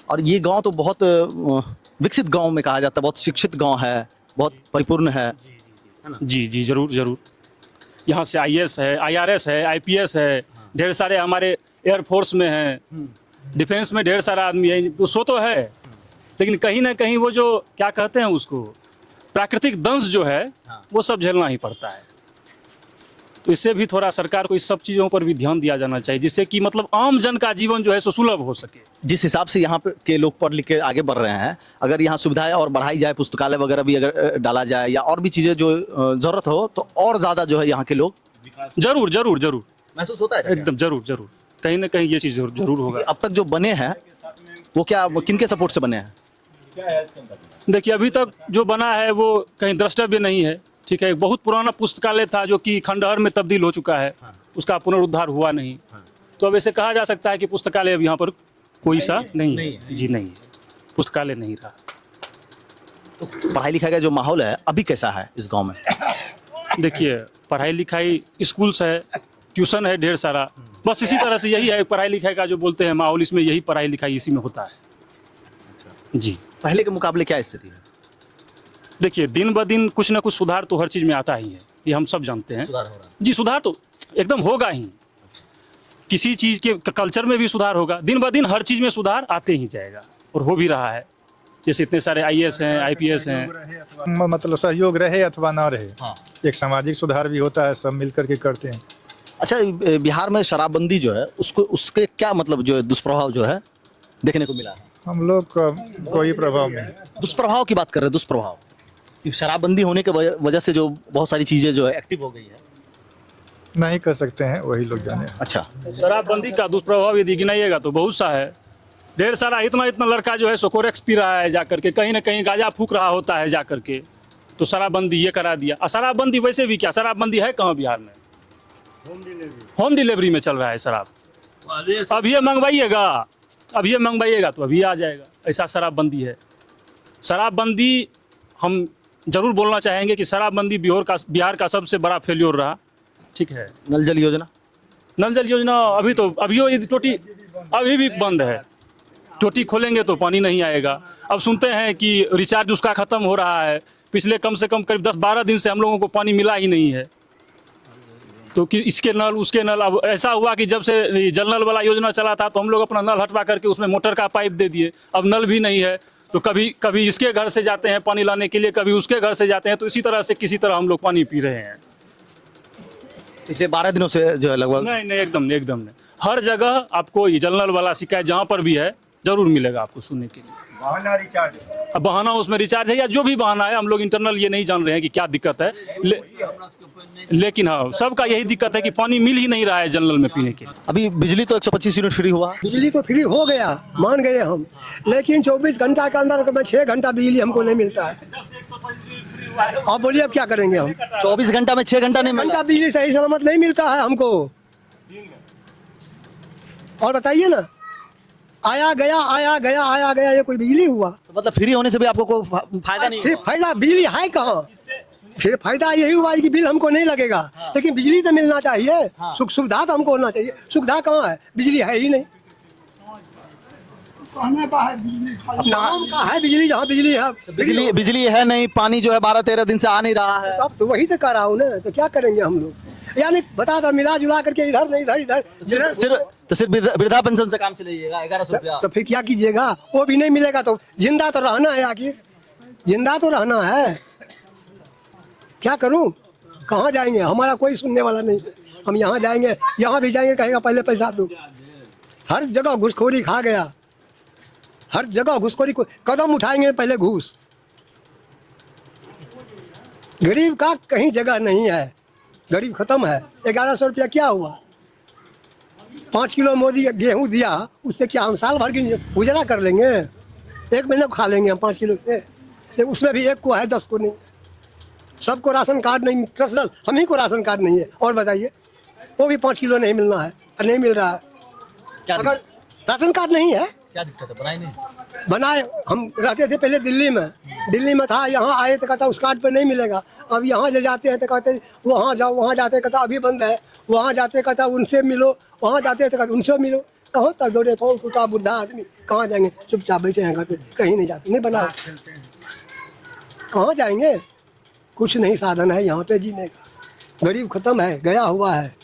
और ये गांव तो बहुत विकसित गांव में कहा जाता है, बहुत शिक्षित गांव है, बहुत परिपूर्ण है। जी जी, जरूर जरूर। यहाँ से IAS है, IRS है, IPS है, ढेर सारे हमारे एयरफोर्स में हैं, डिफेंस में ढेर सारा आदमी है। सो तो है, लेकिन कहीं ना कहीं वो जो क्या कहते हैं उसको, प्राकृतिक दंश जो है वो सब झेलना ही पड़ता है। तो इससे भी थोड़ा सरकार को इस सब चीज़ों पर भी ध्यान दिया जाना चाहिए, जिससे कि मतलब आम जन का जीवन जो है सो सुलभ हो सके। जिस हिसाब से यहाँ पे के लोग पढ़ लिख के आगे बढ़ रहे हैं, अगर यहाँ सुविधाएं और बढ़ाई जाए, पुस्तकालय वगैरह भी अगर डाला जाए या और भी चीज़ें जो ज़रूरत हो, तो और ज़्यादा जो है यहाँ के लोग जरूर जरूर जरूर महसूस होता है। एकदम जरूर जरूर, कहीं ना कहीं ये चीज़ जरूर होगा। अब तक जो बने हैं वो क्या, किन के सपोर्ट से बने हैं? देखिए, अभी तक जो बना है वो कहीं द्रष्टव्य नहीं है। ठीक है, एक बहुत पुराना पुस्तकालय था जो कि खंडहर में तब्दील हो चुका है, उसका पुनरुद्धार हुआ नहीं। तो अब ऐसे कहा जा सकता है कि पुस्तकालय अब यहाँ पर कोई सा नहीं है। जी नहीं, पुस्तकालय नहीं रहा। तो पढ़ाई लिखाई का जो माहौल है अभी कैसा है इस गांव में? देखिए, पढ़ाई लिखाई, स्कूल्स है, ट्यूशन है ढेर सारा, बस इसी तरह से यही है पढ़ाई लिखाई का जो बोलते हैं माहौल, इसमें यही पढ़ाई लिखाई इसी में होता है। जी, पहले के मुकाबले क्या स्थिति है? देखिए, दिन ब दिन कुछ ना कुछ सुधार तो हर चीज़ में आता ही है, ये हम सब जानते हैं। सुधार हो रहा है? जी, सुधार तो एकदम होगा ही। किसी चीज़ के कल्चर में भी सुधार होगा, दिन ब दिन हर चीज़ में सुधार आते ही जाएगा, और हो भी रहा है। जैसे इतने सारे IAS हैं, IPS हैं। मतलब सहयोग रहे अथवा ना रहे, एक सामाजिक सुधार भी होता है, सब मिलकर के करते हैं। अच्छा, बिहार में शराबबंदी जो है उसके क्या मतलब जो है दुष्प्रभाव जो है देखने को मिला है? हम लोग का कोई प्रभाव नहीं। दुष्प्रभाव की बात कर रहे हैं, दुष्प्रभाव कि शराबबंदी होने के वजह से जो बहुत सारी चीजें जो है एक्टिव हो गई है। नहीं कर सकते हैं, वही लोग जाने। अच्छा, शराबबंदी का दुष्प्रभाव यदि गिनाइएगा तो बहुत सा है। ढेर सारा इतना लड़का जो है सोकोरेक्स पी रहा है जाकर के, कहीं ना कहीं गांजा फूक रहा होता है जाकर के, तो शराबबंदी ये करा दिया। और शराबबंदी वैसे भी क्या, शराबबंदी है कहाँ बिहार में? होम डिलीवरी में चल रहा है शराब। अब ये मंगवाइएगा तो अभी आ जाएगा, ऐसा शराबबंदी है। शराबबंदी हम जरूर बोलना चाहेंगे कि शराबबंदी बिहार का सबसे बड़ा फेल्योर रहा। ठीक है। नल जल योजना अभी टोटी अभी भी बंद है। टोटी खोलेंगे तो पानी नहीं आएगा। अब सुनते हैं कि रिचार्ज उसका ख़त्म हो रहा है। पिछले कम से कम करीब 10-12 दिन से हम लोगों को पानी मिला ही नहीं है। तो कि इसके नल उसके नल, अब ऐसा हुआ कि जब से जल नल वाला योजना चला था तो हम लोग अपना नल हटवा करके उसमें मोटर का पाइप दे दिए। अब नल भी नहीं है, तो कभी इसके घर से जाते हैं पानी लाने के लिए, कभी उसके घर से जाते हैं। तो इसी तरह से किसी तरह हम लोग पानी पी रहे हैं। पिछले 12 दिनों से जो है लगभग नहीं एकदम नहीं। हर जगह आपको ये जल नल वाला शिकायत जहाँ पर भी है जरूर मिलेगा आपको सुनने के लिए। बहाना रिचार्ज, अब बहाना उसमें रिचार्ज है या जो भी बहाना है, हम लोग इंटरनल ये नहीं जान रहे हैं कि क्या दिक्कत है, लेकिन हाँ सबका यही दिक्कत है कि पानी मिल ही नहीं रहा है जल नल में पीने के लिए। अभी बिजली तो 125 यूनिट फ्री हुआ, बिजली तो फ्री हो गया, मान गए हम, लेकिन 24 घंटा के अंदर 6 घंटा बिजली हमको नहीं मिलता है। आप बोलिए अब क्या करेंगे हम? 24 घंटा में 6 घंटा नहीं मिलता, बिजली सही सलामत नहीं मिलता है हमको। और बताइए ना, आया गया आया गया आया गया, ये कोई बिजली हुआ? तो मतलब फ्री होने से भी आपको कोई फायदा नहीं? फिर फायदा बिजली है कहाँ? फिर फायदा यही हुआ कि बिल हमको नहीं लगेगा, लेकिन बिजली तो मिलना चाहिए, सुख सुविधा तो हमको होना चाहिए। सुविधा कहाँ है? बिजली है ही नहीं। नाम का है बिजली, जहाँ बिजली है, बिजली है नहीं, पानी जो है 12-13 दिन से आ नहीं रहा है। अब तो वही तो कर रहा हूँ ना, तो क्या करेंगे हम लोग? यानी बता दो, मिला जुला करके इधर नहीं इधर सिर्फ वृद्धा पेंशन से काम चलाइएगा 1100 रुपया, तो फिर क्या कीजिएगा? वो भी नहीं मिलेगा तो जिंदा तो रहना है, आखिर जिंदा तो रहना है। क्या करूं? कहाँ जाएंगे? हमारा कोई सुनने वाला नहीं है। हम यहाँ जाएंगे, यहाँ भी जाएंगे, कहेगा पहले पैसा दो। हर जगह घुसखोरी खा गया, हर जगह घुसखोरी, कदम उठाएंगे पहले घूस। गरीब का कहीं जगह नहीं है, गरीब खत्म है। 1100 रुपया क्या हुआ? 5 किलो मोदी गेहूं दिया, उससे क्या हम साल भर की गुजरा कर लेंगे? 1 महीना खा लेंगे हम 5 किलो से, लेकिन उसमें भी 1 को है, 10 को नहीं है। सबको राशन कार्ड नहीं, पर्सनल हम ही को राशन कार्ड नहीं है। और बताइए, वो भी 5 किलो नहीं मिलना है, और नहीं मिल रहा है। अगर राशन कार्ड नहीं है, क्या दिक्कत है? बनाए नहीं? बनाए। हम रहते थे पहले दिल्ली में था, यहाँ आए तो कहता उस कार्ड पे नहीं मिलेगा। अब यहाँ ले जाते हैं तो कहते वहाँ जाओ, वहाँ जाते कहता अभी बंद है, वहाँ जाते कहता उनसे मिलो, वहाँ जाते तो कहते उनसे मिलो। कहाँ तक दौड़े? फोन टूटा बुढ़ा आदमी, कहाँ जाएंगे? चुपचाप बैठे हैं घर पे, कहीं नहीं जाते, नहीं बना, कहाँ जाएंगे? कुछ नहीं साधन है यहाँ पे जीने का। गरीब खत्म है, गया हुआ है।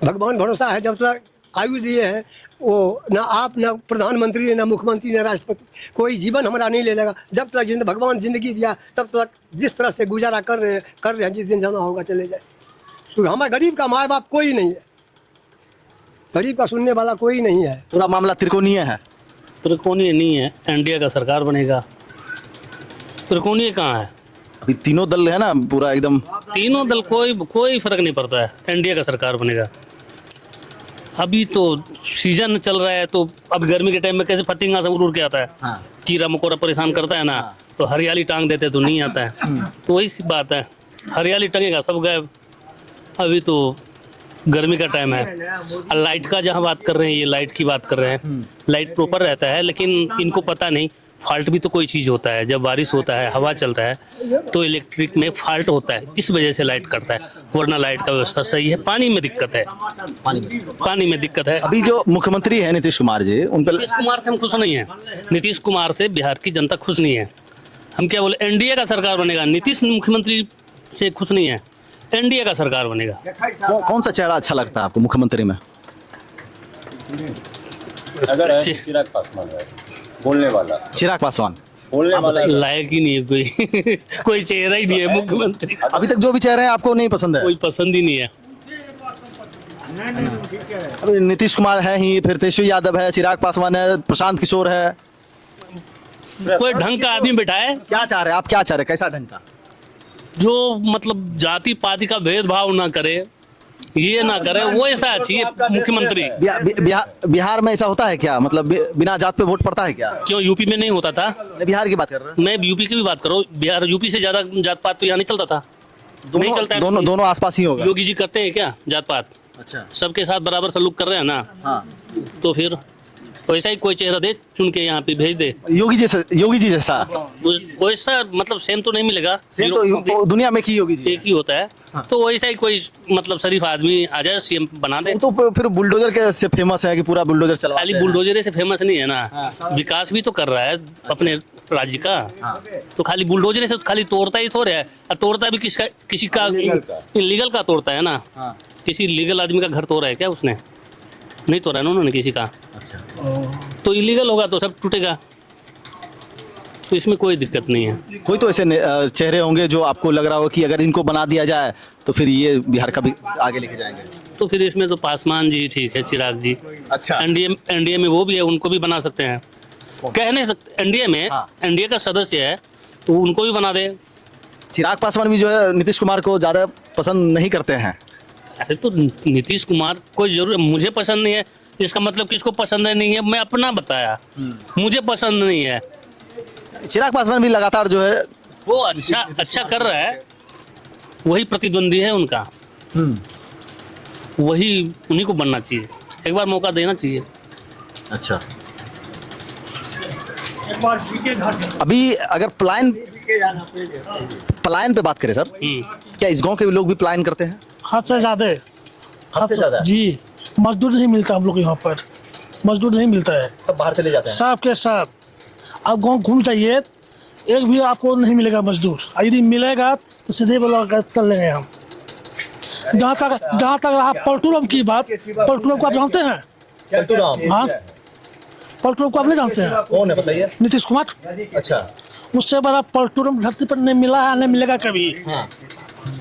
भगवान भरोसा है, जब तक आयु दिए हैं वो, ना आप, ना प्रधानमंत्री, ना मुख्यमंत्री, ना राष्ट्रपति, कोई जीवन हमारा नहीं ले लेगा। जब तक भगवान जिंदगी दिया, तब तक जिस तरह से गुजारा कर रहे हैं, जिस दिन जाना होगा चले जाएंगे। क्योंकि हमारे गरीब का माँ बाप कोई नहीं है, गरीब का सुनने वाला कोई नहीं है। पूरा मामला त्रिकोणीय है। त्रिकोणीय नहीं है, एनडीए का सरकार बनेगा। त्रिकोणीय कहाँ है? अभी तीनों दल है ना, पूरा एकदम तीनों दल, कोई फर्क नहीं पड़ता है, एनडीए का सरकार बनेगा। अभी तो सीजन चल रहा है, तो अब गर्मी के टाइम में कैसे पतंगा सब उड़ के आता है, कीड़ा मकोड़ा परेशान करता है ना, तो हरियाली टांग देते तो नहीं आता है। तो वही सी बात है, हरियाली टंगेगा सब गायब। अभी तो गर्मी का टाइम है। लाइट का जहाँ बात कर रहे हैं, ये लाइट की बात कर रहे हैं, लाइट प्रॉपर रहता है, लेकिन इनको पता नहीं फॉल्ट भी तो कोई चीज़ होता है। जब बारिश होता है, हवा चलता है, तो इलेक्ट्रिक में फॉल्ट होता है, इस वजह से लाइट करता है, वरना लाइट का व्यवस्था सही है। पानी में दिक्कत है, पानी में दिक्कत है। अभी जो मुख्यमंत्री है नीतीश कुमार जी, उन पर नीतीश कुमार से हम खुश नहीं है, नीतीश कुमार से बिहार की जनता खुश नहीं है। हम क्या बोले, एनडीए का सरकार बनेगा, नीतीश मुख्यमंत्री से खुश नहीं है, एनडीए का सरकार बनेगा। कौन सा चेहरा अच्छा लगता है आपको मुख्यमंत्री में? अगर चिराग पासवान है बोलने वाला, चिराग पासवान बोलने वाला लायक ही नहीं है कोई कोई चेहरा ही नहीं है मुख्यमंत्री। अभी तक जो भी चेहरे हैं आपको नहीं पसंद है? कोई पसंद ही नहीं है। अभी नीतीश कुमार है ही, फिर तेजस्वी यादव है, चिराग पासवान है, प्रशांत किशोर है, कोई ढंग का आदमी बैठा है। क्या चाह रहे हैं आप? क्या चाह रहे हैं? कैसा ढंग का? जो मतलब जाति पाति का भेदभाव ना करे, ये ना करे, वो ऐसा चाहिए मुख्यमंत्री। बिहार में ऐसा होता है क्या? मतलब बिना जात पे वोट पड़ता है क्या? क्यों यूपी में नहीं होता था? मैं बिहार की बात कर रहा हूँ। मैं यूपी की भी बात कर रहा हूँ। बिहार यूपी से ज्यादा जात पात तो यहाँ नहीं चलता था, नहीं चलता है। दोनों आसपास ही होगा। योगी जी करते हैं क्या जात पात? अच्छा, सबके साथ बराबर सलूक कर रहे हैं ना। हाँ, तो फिर वैसा ही कोई चेहरा दे, चुन के यहाँ पे भेज दे। योगी जी जैसा वैसा मतलब सेम तो नहीं मिलेगा, सेम तो दुनिया में की योगी जी एक ही होता है। हाँ। तो वैसा ही कोई मतलब शरीफ आदमी आ जाए, सीएम बना दे। तो फिर बुलडोजर के से फेमस है कि पूरा बुलडोजर चला? खाली बुलडोजर से फेमस नहीं है ना, विकास भी तो कर रहा है अपने राज्य का। तो खाली बुलडोजर से खाली तोड़ता ही थोड़ा है, और तोड़ता भी किसी का इलीगल का तोड़ता है ना। किसी लीगल आदमी का घर तोड़ा है क्या उसने? नहीं तोड़ा ना उन्होंने किसी का। अच्छा, तो इलीगल होगा तो सब टूटेगा। तो इसमें कोई दिक्कत नहीं है। कोई तो ऐसे चेहरे होंगे जो आपको लग रहा हो कि अगर इनको बना दिया जाए तो फिर ये बिहार का भी आगे लेके जाएंगे। तो फिर इसमें तो पासवान जी ठीक है, चिराग जी। अच्छा। एनडीए में वो भी है, उनको भी बना सकते हैं। कह नहीं सकते एनडीए में, एनडीए का सदस्य है तो उनको भी बना दे। चिराग पासवान भी जो है नीतीश कुमार को ज़्यादा पसंद नहीं करते हैं। अरे तो नीतीश कुमार को जरूर, मुझे पसंद नहीं है इसका मतलब किसको पसंद है नहीं है, मैं अपना बताया, मुझे पसंद नहीं है। चिराग पासवान भी लगातार जो है वो अच्छा कर रहा है, वही प्रतिद्वंदी है उनका, वही उन्हीं को बनना चाहिए, एक बार मौका देना चाहिए। अच्छा, अभी अगर पलायन पे बात करें सर, क्या इस गांव के लोग भी पलायन करते हैं? हद से ज्यादा, हद से ज्यादा जी। मजदूर नहीं मिलता हम लोग यहाँ पर, मजदूर नहीं मिलता है, सब बाहर चले जाते हैं। सब के सब आप गाँव घूम जाइए, एक भी आपको नहीं मिलेगा मजदूर, यदि मिलेगा तो सीधे बोला चल लेंगे हम। जहाँ तक रहा पलटूराम की बात, पलटूराम को आप जानते हैं? हाँ, पलटूराम को आप नहीं जानते हैं? कौन है बताइए? नीतीश कुमार। अच्छा, उससे बड़ा पलटूराम धरती पर नहीं मिला है, नहीं मिलेगा कभी।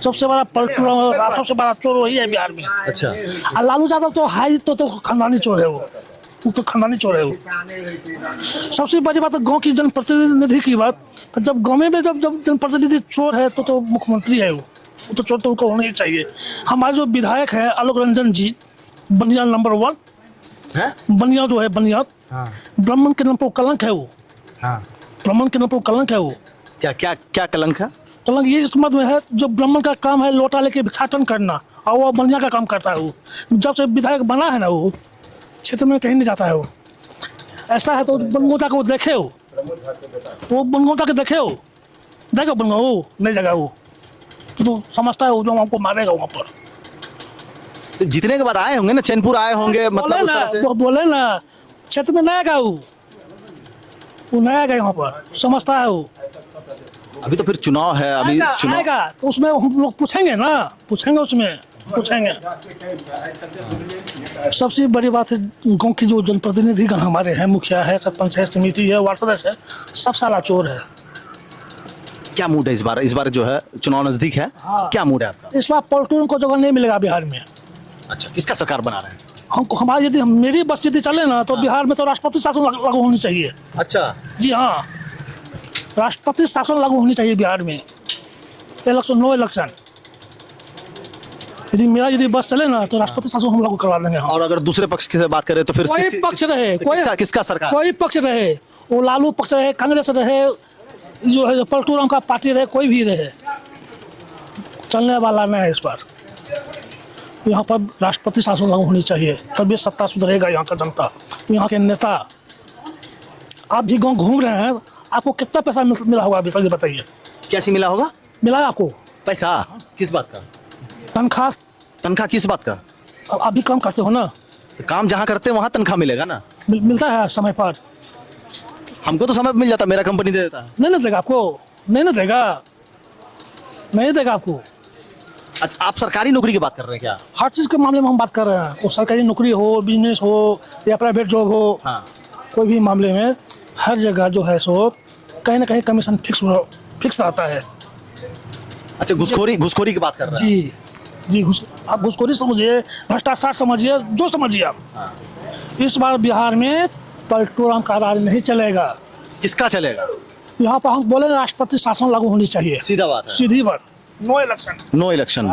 सबसे बड़ा पलटूराम, सबसे बड़ा चोर वही है बिहार में। अच्छा, और लालू यादव तो हाई तो खानदानी चोर है, वो तो खानदानी चोर है वो। सबसे बड़ी बात है गांव की जनप्रतिनिधि की बात, तो जब गांव में जब जनप्रतिनिधि चोर है तो मुख्यमंत्री है वो तो चोर तो उनको होना ही चाहिए। हमारे जो विधायक है आलोक रंजन जी, बनिया नंबर 1 बनिया जो है, बनिया ब्राह्मण के नाम पर कलंक है वो। ब्राह्मण के नाम पर कलंक है वो। क्या कलंक है? कलंक ये इस मत में है, जो ब्राह्मण का काम है लोटा लेके भिक्षाटन करना, और वो बनिया का काम करता है वो। जब से विधायक बना है ना, वो क्षेत्र में कहीं नहीं जाता है वो। ऐसा है तो बनगोटा को देखे हो, वो बनगोटा के देखे हो, देखो बनगा वो नहीं जगह वो तो समझता है वो जो हमको मारेगा वहाँ पर। तो जीतने के बाद आए होंगे ना, चैनपुर आए होंगे, मतलब उस तरह से बोले ना, क्षेत्र में नया गया वो नया गया यहाँ पर, समझता है वो। अभी तो फिर चुनाव है, अभी चुनाव आएगा तो उसमें हम लोग पूछेंगे ना, पूछेंगे। सबसे बड़ी बात है गांव की जो जनप्रतिनिधिगण हमारे हैं, मुखिया है, सरपंच है, समिति है, वार्ड सदस्य है, सब सारा चोर है। क्या मूड है इस बार जो है चुनाव नजदीक है? क्या मूड है आपका? इस बार पलटून को जगह नहीं मिलेगा बिहार में। अच्छा, किसका सरकार बना रहे हैं? हमको हमारी यदि मेरी बस यदि चले ना तो बिहार में तो राष्ट्रपति शासन लागू होनी चाहिए। अच्छा जी हाँ, राष्ट्रपति शासन लागू होनी चाहिए बिहार में। इलेक्शन, नो इलेक्शन, यदि बस चले ना तो राष्ट्रपति शासन हम लागू करवा देंगे। और अगर दूसरे पक्ष की बात करें तो फिर कोई पक्ष रहे, किसका सरकार? कोई पक्ष रहे, वो लालू पक्ष रहे, कांग्रेस रहे, जो है पलटूराम का पार्टी रहे, कोई भी रहे, चलने वाला नहीं है इस बार। यहाँ पर राष्ट्रपति शासन लागू होनी चाहिए, तभी सत्ता सुधरेगा यहाँ का जनता, यहाँ के नेता। आप भी गाँव घूम रहे हैं, आपको कितना पैसा मिला होगा अभी तक बताइए? कैसे मिला होगा? मिला है आपको पैसा? किस बात का? तनख्वाह किस बात का? आप भी काम करते हो ना, तो काम जहाँ करते हैं वहाँ तनख्वाह मिलेगा ना? मिलता है समय पर। हमको तो समय पर मिल जाता, मेरा कंपनी दे देता। नहीं देगा आपको, नहीं देगा आपको। अच्छा, आप सरकारी नौकरी की बात कर रहे हैं क्या? हर चीज़ के मामले में हम बात कर रहे हैं, वो सरकारी नौकरी हो, बिजनेस हो या प्राइवेट जॉब हो, कोई भी मामले में हर जगह जो है सो कहीं ना कहीं कमीशन फिक्स रहता है। अच्छा, घुसखोरी की बात कर रहे हैं? जी, आप घुसखोरी समझिए, भ्रष्टाचार समझिए, जो समझिए आप। इस बार बिहार में पलटूराम का राज नहीं चलेगा। किसका चलेगा? यहाँ पर हम बोले राष्ट्रपति शासन लागू होनी चाहिए, सीधा बात है, सीधी बात। No election.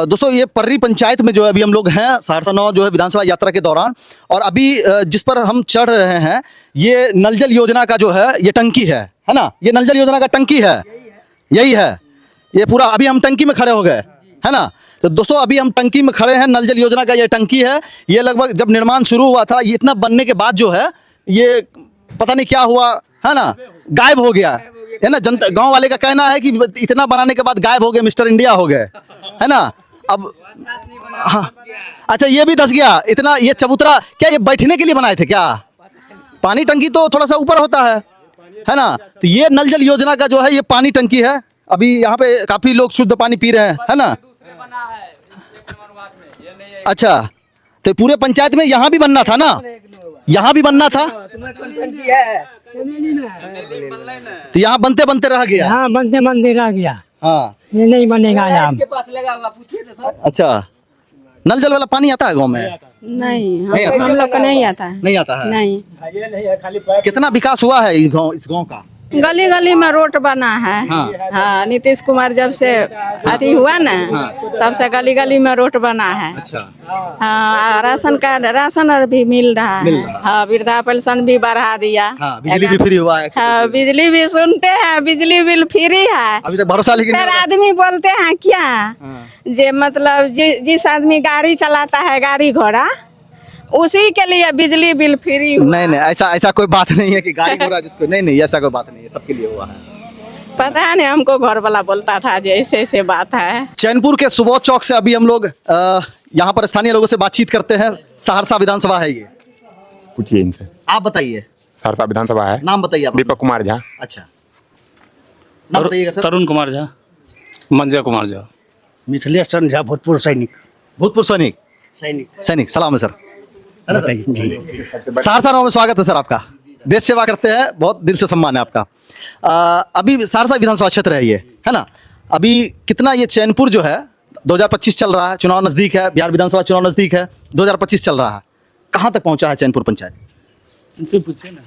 दोस्तों, ये पर्री पंचायत में जो है अभी हम लोग हैं, सहरसा 9 जो है विधानसभा यात्रा के दौरान, और अभी जिस पर हम चढ़ रहे हैं ये नल जल योजना का जो है ये टंकी है ना? ये नल जल योजना का टंकी है, यही है ये पूरा। अभी हम टंकी में खड़े हो गए, है ना? तो दोस्तों अभी हम टंकी में खड़े हैं, नल जल योजना का ये टंकी है। ये लगभग जब निर्माण शुरू हुआ था, ये इतना बनने के बाद जो है ये पता नहीं क्या हुआ, है ना, गायब हो गया, है ना। जनता, गांव वाले का कहना है कि इतना बनाने के बाद गायब हो गए, मिस्टर इंडिया हो गए, है ना। अब हाँ, अच्छा, ये भी धस गया इतना। ये चबूतरा क्या ये बैठने के लिए बनाए थे क्या? पानी टंकी तो थोड़ा सा ऊपर होता है ना। तो ये नल जल योजना का जो है ये पानी टंकी है। अभी यहाँ पे काफी लोग शुद्ध पानी पी रहे हैं, है ना। अच्छा, तो पूरे पंचायत में यहाँ भी बनना था ना, यहाँ भी बनना था। तो यहाँ बनते बनते रह गया। हाँ बनते बनते रह गया। हाँ ये नहीं बनेगा यहाँ। अच्छा, नल जल वाला पानी आता है गांव में? नहीं, हम लोग को नहीं आता है। नहीं आता है? नहीं। कितना विकास हुआ है इस गांव का? गली गली में रोड बना है। हाँ। हाँ, नीतीश कुमार जब से अति हुआ ना, तब से गली गली में रोड बना है। अच्छा। हाँ, राशन कार्ड, राशन और भी मिल रहा है। हाँ, वृद्धा पेंशन भी बढ़ा दिया। हाँ, बिजली भी फ्री हुआ है। हाँ, बिजली भी सुनते हैं, बिजली बिल फ्री है। अभी तक भरोसा लेकिन फिर आदमी बोलते हैं क्या, जे मतलब जिस आदमी गाड़ी चलाता है, गाड़ी घोड़ा, उसी के लिए बिजली बिल फ्री। नहीं नहीं, ऐसा कोई बात नहीं है कि गाड़ी घोड़ा जिसको, नहीं ऐसा कोई बात नहीं है, सबके लिए हुआ है। पता नहीं, हमको घर वाला बोलता था जैसे ऐसे बात है। चैनपुर के सुबोध चौक से अभी हम लोग यहाँ पर स्थानीय लोगों से बातचीत करते हैं। सहरसा विधानसभा है ये। पूछिए इनसे। आप बताइए। सहरसा विधानसभा है। नाम बताइए आप। दीपक कुमार झा। अच्छा, नाम बताइएगा सर। तरुण कुमार झा, मंजय कुमार झा। मिथिलेश चंद्र झा, भूतपूर्व सैनिक। भूतपूर्व सैनिक, सलाम है सर। सहरसा नाम में स्वागत है सर आपका। देश सेवा करते हैं, बहुत दिल से सम्मान है आपका। अभी सहरसा विधानसभा क्षेत्र है ये, है ना? अभी कितना ये चैनपुर जो है 2025 चल रहा है, चुनाव नजदीक है, बिहार विधानसभा चुनाव नजदीक है, 2025 चल रहा है, कहाँ तक पहुंचा है चैनपुर पंचायत? इनसे पूछिए ना।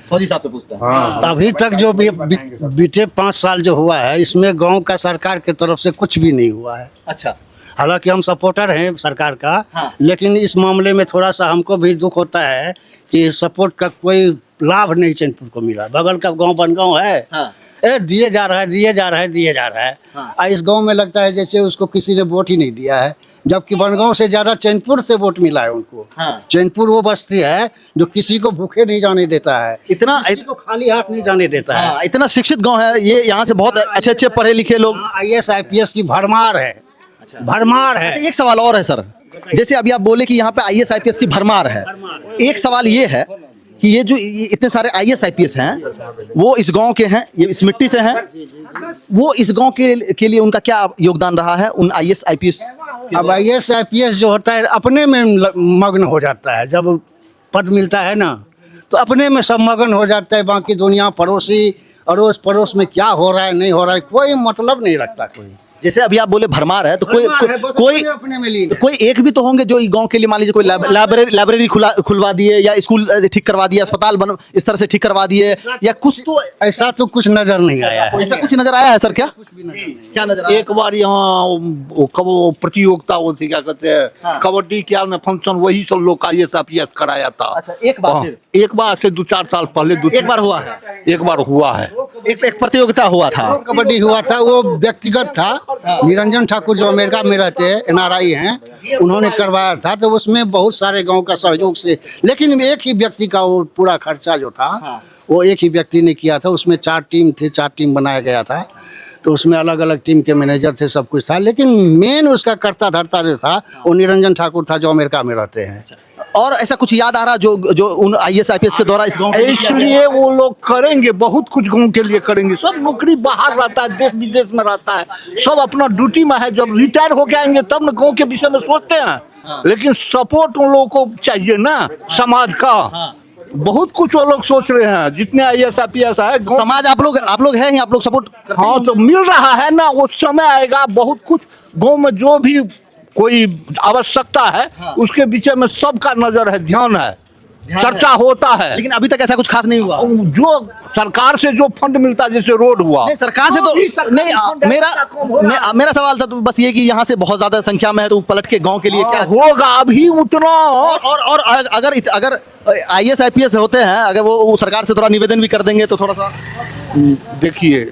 फौजी साहब से पूछते हैं। अभी तक जो बीते 5 साल जो हुआ है, इसमें गांव का सरकार की तरफ से कुछ भी नहीं हुआ है। अच्छा। हालांकि हम सपोर्टर हैं सरकार का, लेकिन इस मामले में थोड़ा सा हमको भी दुख होता है कि सपोर्ट का कोई लाभ नहीं चैनपुर को मिला। बगल का गांव बनगांव है, दिए जा रहा है। इस गांव में लगता है जैसे उसको किसी ने वोट ही नहीं दिया है, जबकि बनगांव से ज्यादा चैनपुर से वोट मिला है उनको। चैनपुर वो बस्ती है जो किसी को भूखे नहीं जाने देता है, इतना को खाली हाथ नहीं जाने देता है। इतना शिक्षित गाँव है ये, यहाँ से बहुत अच्छे पढ़े लिखे लोग, IAS IPS की भरमार है। अच्छा, एक सवाल और है सर, जैसे अभी आप बोले कि यहाँ पे IAS IPS की भरमार है, एक सवाल ये है कि ये जो इतने सारे IAS IPS हैं, वो इस गांव के हैं, ये इस मिट्टी से हैं, वो इस गांव के लिए उनका क्या योगदान रहा है उन IAS IPS? अब IAS IPS जो होता है अपने में मग्न हो जाता है, जब पद मिलता है ना तो अपने में सब मगन हो जाता है, बाकी दुनिया पड़ोसी अड़ोस पड़ोस में क्या हो रहा है नहीं हो रहा है कोई मतलब नहीं रखता कोई। जैसे अभी आप बोले भरमार है, तो कोई एक भी तो होंगे जो गांव के लिए, मान लीजिए कोई लाइब्रेरी खुलवा दिए, या स्कूल ठीक करवा दिया, अस्पताल इस तरह से ठीक करवा दिए, या कुछ तो ऐसा तो कुछ नजर नहीं आया है। ऐसा कुछ नजर आया है सर? क्या नजर आया? एक बार यहाँ प्रतियोगिता वो थी, क्या कहते हैं, कबड्डी क्या में फंक्शन, वही सब लोग का IAS IPS कराया था। अच्छा, एक बार से 2-4 साल पहले एक बार हुआ है। एक बार हुआ है, एक प्रतियोगिता हुआ था, कबड्डी हुआ था, वो व्यक्तिगत था। निरंजन ठाकुर जो अमेरिका में रहते हैं, NRI हैं, उन्होंने करवाया था, तो उसमें बहुत सारे गांव का सहयोग से, लेकिन एक ही व्यक्ति का वो पूरा खर्चा जो था वो एक ही व्यक्ति ने किया था। उसमें 4 टीम थे, 4 टीम बनाया गया था, तो उसमें अलग अलग टीम के मैनेजर थे, सब कुछ था, लेकिन मेन उसका कर्ता धर्ता जो था वो निरंजन ठाकुर था जो अमेरिका में रहते हैं। और ऐसा कुछ याद आ रहा जो उन IAS IPS के द्वारा इस गांव के इसलिए वो लोग करेंगे, बहुत कुछ गांव के लिए करेंगे। सब नौकरी बाहर रहता है, देश विदेश में रहता है, सब अपना ड्यूटी में है, जब रिटायर होके आएंगे तब न गांव के विषय में सोचते हैं। लेकिन सपोर्ट उन लोगों को चाहिए ना, समाज का। बहुत कुछ वो लोग सोच रहे हैं, जितने IAS IPS है समाज, आप लोग हैं, आप लोग सपोर्ट। हाँ, तो मिल रहा है ना, वो समय आएगा, बहुत कुछ गाँव में जो भी कोई आवश्यकता है उसके विषय में सबका नजर है, ध्यान है, चर्चा होता है। लेकिन अभी तक ऐसा कुछ खास नहीं हुआ। जो सरकार से जो फंड मिलता है, जैसे रोड हुआ, नहीं सरकार से तो नहीं। मेरा सवाल था तो बस ये कि यहाँ से बहुत ज्यादा संख्या में है, तो पलट के गांव के लिए क्या होगा अभी उतना। और अगर IAS IPS होते हैं, अगर वो सरकार से थोड़ा निवेदन भी कर देंगे तो थोड़ा सा, देखिए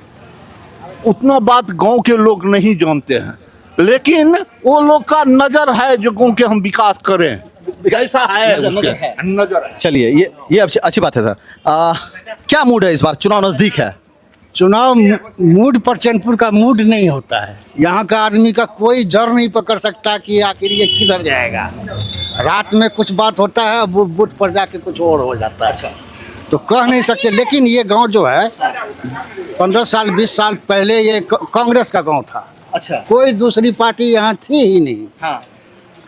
उतना बात गांव के लोग नहीं जानते हैं, लेकिन वो लोग का नजर है जो गांव के हम विकास करें, कैसा है नजर है। चलिए, ये अच्छी बात है सर। क्या मूड है इस बार? चुनाव नजदीक है। चुनाव मूड पर चैनपुर का मूड नहीं होता है। यहाँ का आदमी का कोई जड़ नहीं पकड़ सकता कि आखिर ये किधर जाएगा। रात में कुछ बात होता है, बूथ पर जाके कुछ और हो जाता है, तो कह नहीं सकते। लेकिन ये गांव जो है 15 साल 20 साल पहले ये कांग्रेस का गांव था। अच्छा, कोई दूसरी पार्टी यहाँ थी ही नहीं।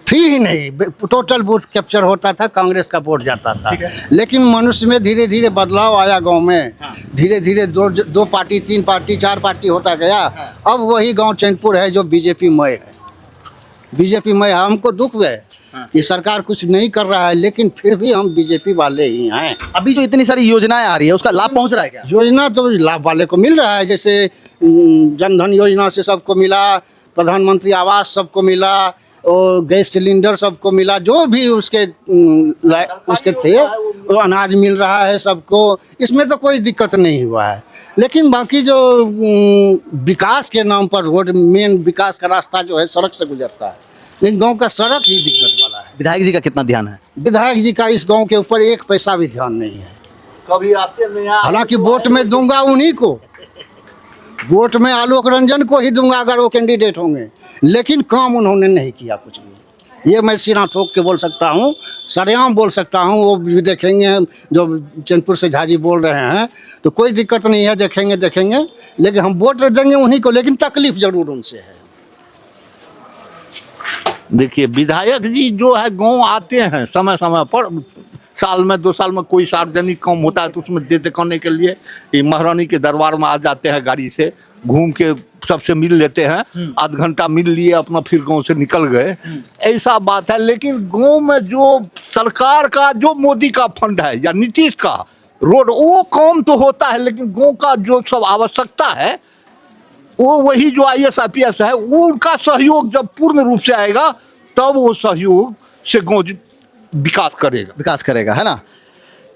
थी ही नहीं, टोटल बूथ कैप्चर होता था, कांग्रेस का वोट जाता था। लेकिन मनुष्य में धीरे धीरे बदलाव आया गांव में, धीरे धीरे दो पार्टी, 3 पार्टी, 4 पार्टी होता गया। अब वही गांव चैनपुर है जो बीजेपी मय है, बीजेपी मय। हमको दुख है कि सरकार कुछ नहीं कर रहा है, लेकिन फिर भी हम बीजेपी वाले ही हैं। अभी जो इतनी सारी योजनाएं आ रही है उसका लाभ पहुंच रहा है क्या? योजना तो लाभ वाले को मिल रहा है, जैसे जनधन योजना से सबको मिला, प्रधानमंत्री आवास सबको मिला, और गैस सिलेंडर सबको मिला, जो भी उसके थे वो अनाज मिल रहा है सबको। इसमें तो कोई दिक्कत नहीं हुआ है। लेकिन बाकी जो विकास के नाम पर रोड, मेन विकास का रास्ता जो है सड़क से गुजरता है, लेकिन गांव का सड़क ही दिक्कत वाला है। विधायक जी का कितना ध्यान है? विधायक जी का इस गांव के ऊपर 1 पैसा भी ध्यान नहीं है। कभी आते नहीं, हालांकि वोट में दूंगा उन्हीं को, वोट में आलोक रंजन को ही दूंगा अगर वो कैंडिडेट होंगे, लेकिन काम उन्होंने नहीं किया कुछ भी। ये मैं सीना ठोक के बोल सकता हूँ, सरेआम बोल सकता हूँ। वो भी देखेंगे जो चैनपुर से झाजी बोल रहे हैं, तो कोई दिक्कत नहीं है, देखेंगे, लेकिन हम वोट देंगे उन्हीं को, लेकिन तकलीफ जरूर उनसे है। देखिए विधायक जी जो है गांव आते हैं समय समय पर, साल में 2 साल में कोई सार्वजनिक काम होता है तो उसमें देते करने के लिए ये महारानी के दरबार में आ जाते हैं, गाड़ी से घूम के सबसे मिल लेते हैं, आध घंटा मिल लिए, अपना फिर गांव से निकल गए, ऐसा बात है। लेकिन गांव में जो सरकार का जो मोदी का फंड है या नीतीश का रोड, वो काम तो होता है, लेकिन गांव का जो सब आवश्यकता है वो वही जो IAS IPS है उनका सहयोग जब पूर्ण रूप से आएगा तब वो सहयोग से गांव विकास करेगा, है ना।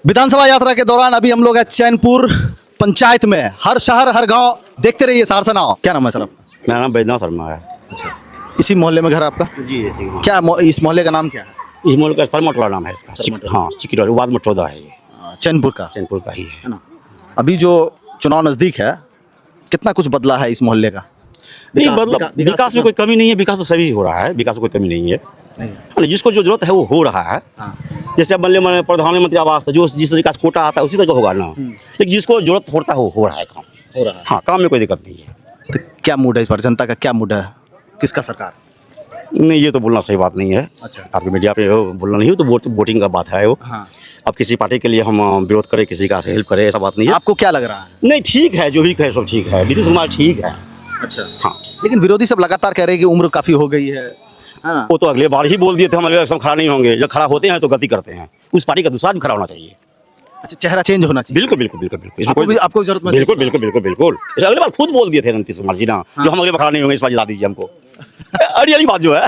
विधानसभा यात्रा के दौरान अभी हम लोग हैं चैनपुर पंचायत में। हर शहर हर गांव देखते रहिए सहरसा नाव। क्या नाम है सर आपका? मेरा नाम बैजनाथ शर्मा है। अच्छा, इसी मोहल्ले में घर आपका? जी इसी में। क्या इस मोहल्ले का नाम क्या है? इस मोहल्ले का सरमटोला नाम है इसका। हाँ, चिकिटोला वाद मटोदा है ये, चैनपुर का ही है ना। अभी जो चुनाव नजदीक है, कितना कुछ बदला है इस मोहल्ले का? नहीं मतलब विकास में कोई कमी नहीं है, विकास तो सभी हो रहा है, विकास में कोई कमी नहीं है। जिसको जो जरूरत है वो हो रहा है। जैसे अब मान प्रधानमंत्री आवास जो जिस तरीके से कोटा आता है उसी तरह होगा ना, लेकिन जिसको जरूरत होता है वो हो रहा है काम, हो रहा है। हाँ, काम में कोई दिक्कत नहीं है। तो क्या मूड है इस बार, जनता का क्या मूड है, किसका सरकार? नहीं, ये तो बोलना सही बात नहीं है। अच्छा, आपके मीडिया पे बोलना नहीं हो तो वोटिंग का बात है वो। हाँ। अब किसी पार्टी के लिए हम विरोध करें, किसी का हेल्प करें, ऐसा बात नहीं है। आपको क्या लग रहा है? नहीं, ठीक है, जो भी कहे सब ठीक है, नीतीश कुमार ठीक है। अच्छा, हाँ। लेकिन विरोधी सब लगातार कह रहे हैं कि उम्र काफी हो गई है। वो तो अगले बार ही बोल दिए थे हम इलेक्शन खड़ा नहीं होंगे। जब खड़ा होते हैं तो गलती करते हैं, उस पार्टी का दूसरा भी खड़ा होना चाहिए। अच्छा, चेहरा चेंज होना चाहिए। बिल्कुल बिल्कुल बिल्कुल बिल्कुल। आपको जरूरत है? बिल्कुल बिल्कुल बिल्कुल बिल्कुल। अगले बार खुद बोल दिए थे नीतीश कुमार जी ना, जो हम अगले बार खड़ा नहीं होंगे, इस बार जिता दीजिए हमको। अड़ी बात जो है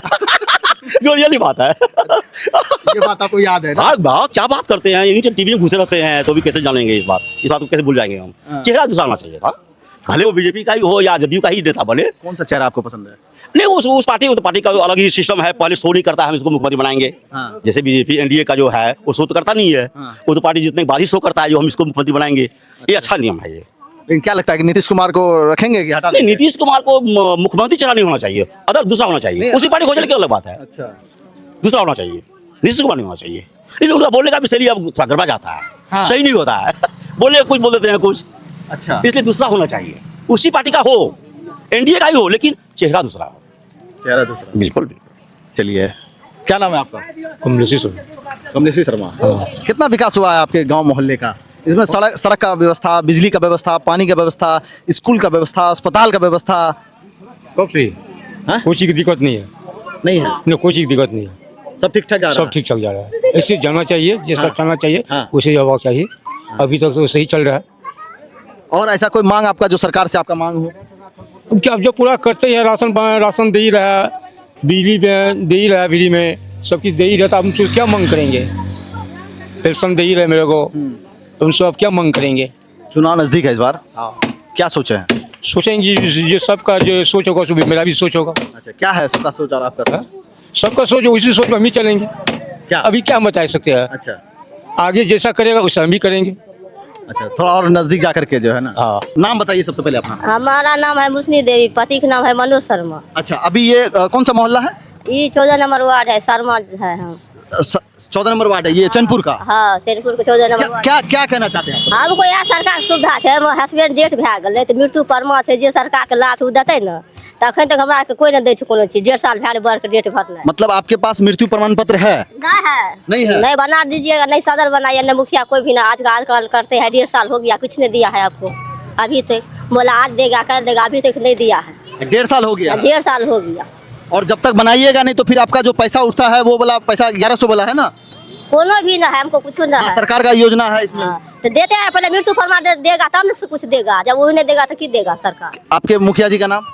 जो रियली बात है, ये बात आपको याद है ना? हाँ, क्या बात करते हैं, यहीं टीवी में घुसे रहते हैं तो भी कैसे जानेंगे इस बात को कैसे भूल जाएंगे हम। चेहरा दूसरा होना चाहिए था, भले वो बीजेपी का ही हो या जदयू का ही नेता बने। कौन सा चेहरा आपको पसंद है? नहीं, उस पार्टी का अलग ही सिस्टम है। पहले शो नहीं करता है, हम इसको मुख्यमंत्री बनाएंगे। हाँ। जैसे बीजेपी एनडीए का जो है वो शो तो करता नहीं है। हाँ। वो तो पार्टी जितने बाद ही शो करता है जो हम इसको मुख्यमंत्री बनाएंगे। ये अच्छा नियम है ये। लेकिन क्या लगता है कि नीतीश कुमार को रखेंगे कि हटा देंगे? नहीं, नीतीश कुमार को मुख्यमंत्री चेहरा नहीं होना चाहिए, अदर दूसरा होना चाहिए। उसी पार्टी को चल के अलग बात है। अच्छा, दूसरा होना चाहिए, नीतीश कुमार नहीं होना चाहिए। इसलिए बोलने का भी शैली अब थोड़ा गड़बड़ा जाता है। हाँ। सही नहीं होता है, बोले कुछ बोल देते हैं कुछ। अच्छा, इसलिए दूसरा होना चाहिए, उसी पार्टी का हो, एनडीए का ही हो, लेकिन चेहरा दूसरा हो। चेहरा दूसरा, बिल्कुल। चलिए, क्या नाम है आपका? कमलेशी शर्मा। कितना विकास हुआ है आपके गांव मोहल्ले का? इसमें सड़क का व्यवस्था, बिजली का व्यवस्था, पानी का व्यवस्था, स्कूल का व्यवस्था, अस्पताल का व्यवस्था, सब फ्री। कोई चीज़ की दिक्कत नहीं है। नहीं है? नहीं, कोई चीज़ की दिक्कत नहीं है, सब ठीक ठाक जा रहा है। सब ठीक ठाक जा रहा है। ऐसे जाना चाहिए, जैसा चलना चाहिए वैसे जाना चाहिए। अभी तक तो सही चल रहा है। और ऐसा कोई मांग आपका जो सरकार से आपका मांग हो? अब क्या, जो पूरा करते हैं, राशन दे ही रहा है, बिजली दे ही रहा है, फ्री में सब चीज़ दे ही रहता है। हम उससे क्या मांग करेंगे? पेंशन दे ही रहे मेरे को, तो उनसे अब क्या मांग करेंगे? चुनाव नजदीक है इस बार, क्या सोचे हैं? सोचेंगे ये सबका जो सोच होगा उसमें मेरा भी सोच होगा। अच्छा, क्या है सबका सोच और आपका सोच? सबका सोच, उसी सोच में हम ही चलेंगे। क्या अभी क्या हम बता सकते हैं? अच्छा, आगे जैसा करेगा वैसा हम भी करेंगे। अच्छा, थोड़ा और नजदीक जाकर के जो है ना। हाँ, नाम बताइए सबसे पहले अपना। हमारा नाम है मुसनी देवी, पति का नाम है मनोज शर्मा। अच्छा, अभी ये कौन सा मोहल्ला है? ये 14 नंबर वार्ड है, शर्मा है। हम 14 नंबर वार्ड है ये, चैनपुर का? हाँ, चैनपुर के 14 नंबर वार्ड। क्या कहना चाहते हैं? हमको यहाँ सरकार सुविधा है, हस्बैंड डेट भए गेल तो मृत्यु परमा है, जे सरकार के लाभ देते न तो अखन तक हमरा के कोई नहीं दे छै कोनो चीज 1.5 साल भैल बर के डेट भरना मतलब आपके पास मृत्यु प्रमाण पत्र है? नहीं है? नहीं बना दीजिएगा, नहीं सदर बनाइए, नहीं मुखिया कोई भी ना आजकल करते हैं। 1.5 साल हो गया कुछ नहीं दिया है आपको अभी तक। बोला आज देगा कल देगा, अभी तक नहीं दिया है। 1.5 साल हो गया? 1.5 साल हो गया। और जब तक बनाइएगा नहीं तो फिर आपका जो पैसा उठता है वो वाला पैसा 1100 वाला है ना? कोनो भी ना है, हमको कुछ ना है। सरकार का योजना है इसमें। तो देते हैं, पहले मृत्यु प्रमाण देगा तब ना कुछ देगा। जब वही नहीं देगा तो की देगा सरकार? आपके मुखिया जी का नाम?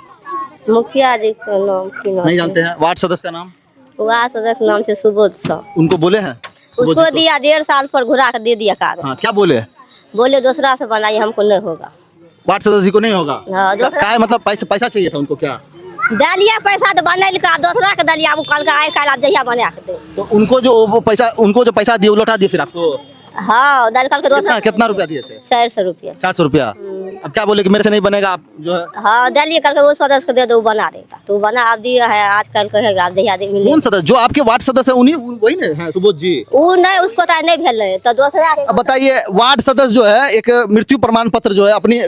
मुखिया जी का नाम की नाम नहीं जानते हैं? वार्ड सदस्य का नाम? वार्ड सदस्य नाम से सुबोध साहब। उनको बोले हैं? उसको दिया 1.5 साल पर घुरा के दे दिया कागज। हाँ, क्या बोले? बोले दूसरा से बनाइए, हमको नहीं होगा। वार्ड सदस्य को नहीं होगा? हाँ, क्या मतलब पैसा चाहिए था उनको? क्या दलिया पैसा तो बनल का दूसरा के दलिया वो कल का आए कल आप जहिया बना के दे। तो उनको जो पैसा दिए वो लौटा दिए फिर आपको? हाँ, दल कल के दूसरा कितना रुपया दिए थे? 400 रुपया। 400 रुपया। अब क्या बोले कि मेरे से नहीं बनेगा, आप जो है? हाँ, दलिया कल के वो सदस्य को दे दो, वो बना देगा। तो बना आप दिया है, आज कल कहेगा आप जहिया दे मिले। कौन सदस्य? जो आपके वार्ड सदस्य उन्हीं वही ना है, सुबोध जी? वो नहीं, उसको तो नहीं भेल तो दूसरा। अब बताइए, वार्ड सदस्य जो है एक मृत्यु प्रमाण पत्र जो है अपनी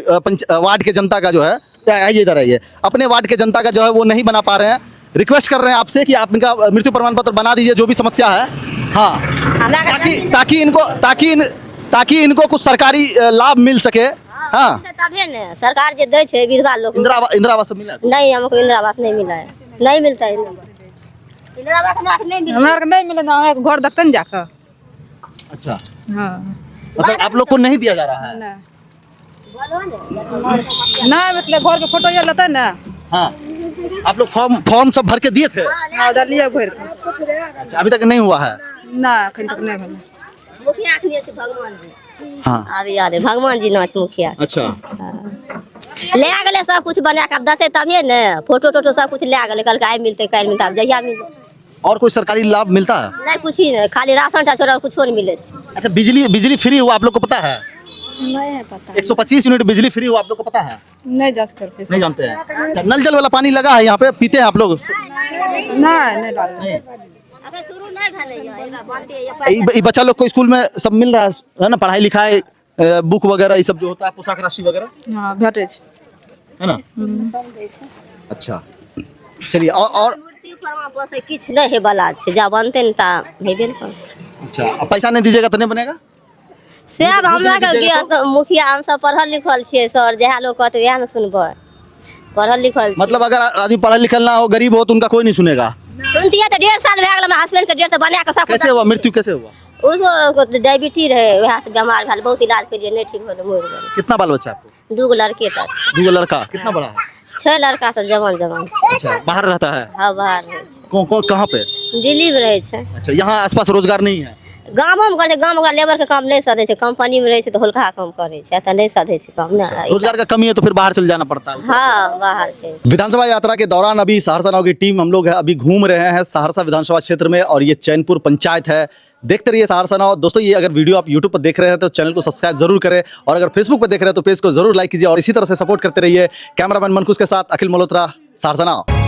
वार्ड के जनता का जो है, आइए इधर आइए, अपने वार्ड के जनता का जो है वो नहीं बना पा रहे हैं। रिक्वेस्ट कर रहे हैं आपसे कि आप इनका मृत्यु प्रमाण पत्र बना दीजिए, जो भी समस्या है। हाँ, ताकि इनको कुछ सरकारी लाभ मिल सके। हाँ, तभी न सरकार जे दे छे विधवा लोग। इंदिरा आवास मिला? नहीं, हमको इंदिरा आवास नहीं मिला है, नहीं मिलता है इंदिरा आवास। हमरा के नहीं मिला, हमरा के नहीं मिले, हमरा के घर देखते न जाकर। अच्छा, हाँ, मतलब आप लोग को नहीं दिया जा रहा है? नहीं मतलब घर के फोटो ये लेते ना। हाँ, आप लोग फॉर्म सब भर के दिए थे? हाँ, डालिए भर के। अच्छा, अभी तक नहीं हुआ है? ना, अखन तक नहीं भेल। मुखिया के लिए भगवान जी। हाँ, अभी याद है भगवान जी नाच मुखिया। अच्छा, ले गए सब कुछ बना के दसे तभी न फोटो टोटो सब कुछ ले गए। कल का आए मिलते कल मिलता जहिया मिले। और कोई सरकारी लाभ मिलता है? नहीं, कुछ ही नहीं, खाली राशन टा छोड़ा कुछ नहीं मिले। अच्छा, बिजली फ्री हुआ आप लोग को पता है? नहीं है पता। 125 यूनिट बिजली फ्री हुआ आप लोग को पता है? नहीं जांच करके नहीं जानते हैं? अच्छा, नल जल वाला पानी लगा है यहाँ पे, पीते हैं आप लोग? नहीं डाल। अगर शुरू नहीं भेले ये बनते ये ये बच्चा लोग को स्कूल में सब मिल रहा है ना, पढ़ाई लिखाई बुक वगैरह ये सब जो होता है, पोशाक राशि वगैरह? हाँ, भेटे है ना? अच्छा, चलिए। और मृत्यु प्रमाण पत्र कुछ नहीं है वाला छे, जा बनते न ता भेबे न कर। अच्छा, अब पैसा नहीं दीजिएगा तो नहीं बनेगा? सब हमरा के ज्ञान मुखिया हम सब पढ़ल लिखल छिए सर, जहा लोग कहते वह न सुनबे। पढ़ल लिखल मतलब अगर आदमी पढ़ा लिखल ना हो, गरीब हो, तो उनका कोई नहीं सुनेगा? सुनती है तो 1.5 साल भए गेल, हस्बैंड के 1.5 बना के सब। कैसे हुआ मृत्यु, कैसे हुआ? उसको डायबिटीज रहे, वह से बीमार भेल, बहुत इलाज करिए नहीं ठीक होले, मर गेल। कितना बाल बच्चा आपको? 2 लड़के था। 2 लड़का? कितना बड़ा है? 6 लड़का सब जवान छे। अच्छा, बाहर रहता है? हाँ, बाहर रहे छे। कौन कहाँ पे? दिल्ली में रहे छे। अच्छा, यहाँ आसपास रोजगार नहीं है? गाँव में करते, गाँव में लेबर के काम नहीं सधे छे, कंपनी में रहे छे तो होलका काम करे छे, तो नहीं सधे छे काम ना। रोजगार का कमी है तो फिर बाहर चल जाना पड़ता है? हाँ, बाहर छे। विधानसभा यात्रा के दौरान अभी सहरसा नाव की टीम हम लोग है अभी घूम रहे हैं सहरसा विधानसभा क्षेत्र में, और ये चैनपुर पंचायत है। देखते रहिए सहरसा नाव। दोस्तों, ये अगर वीडियो आप यूट्यूब पर देख रहे हैं तो चैनल को सब्सक्राइब जरूर करें, और अगर फेसबुक पर देख रहे हैं तो पेज को जरूर लाइक कीजिए, और इसी तरह से सपोर्ट करते रहिए। कैमरामैन मनकुश के साथ अखिल मल्होत्रा, सहरसा नाव।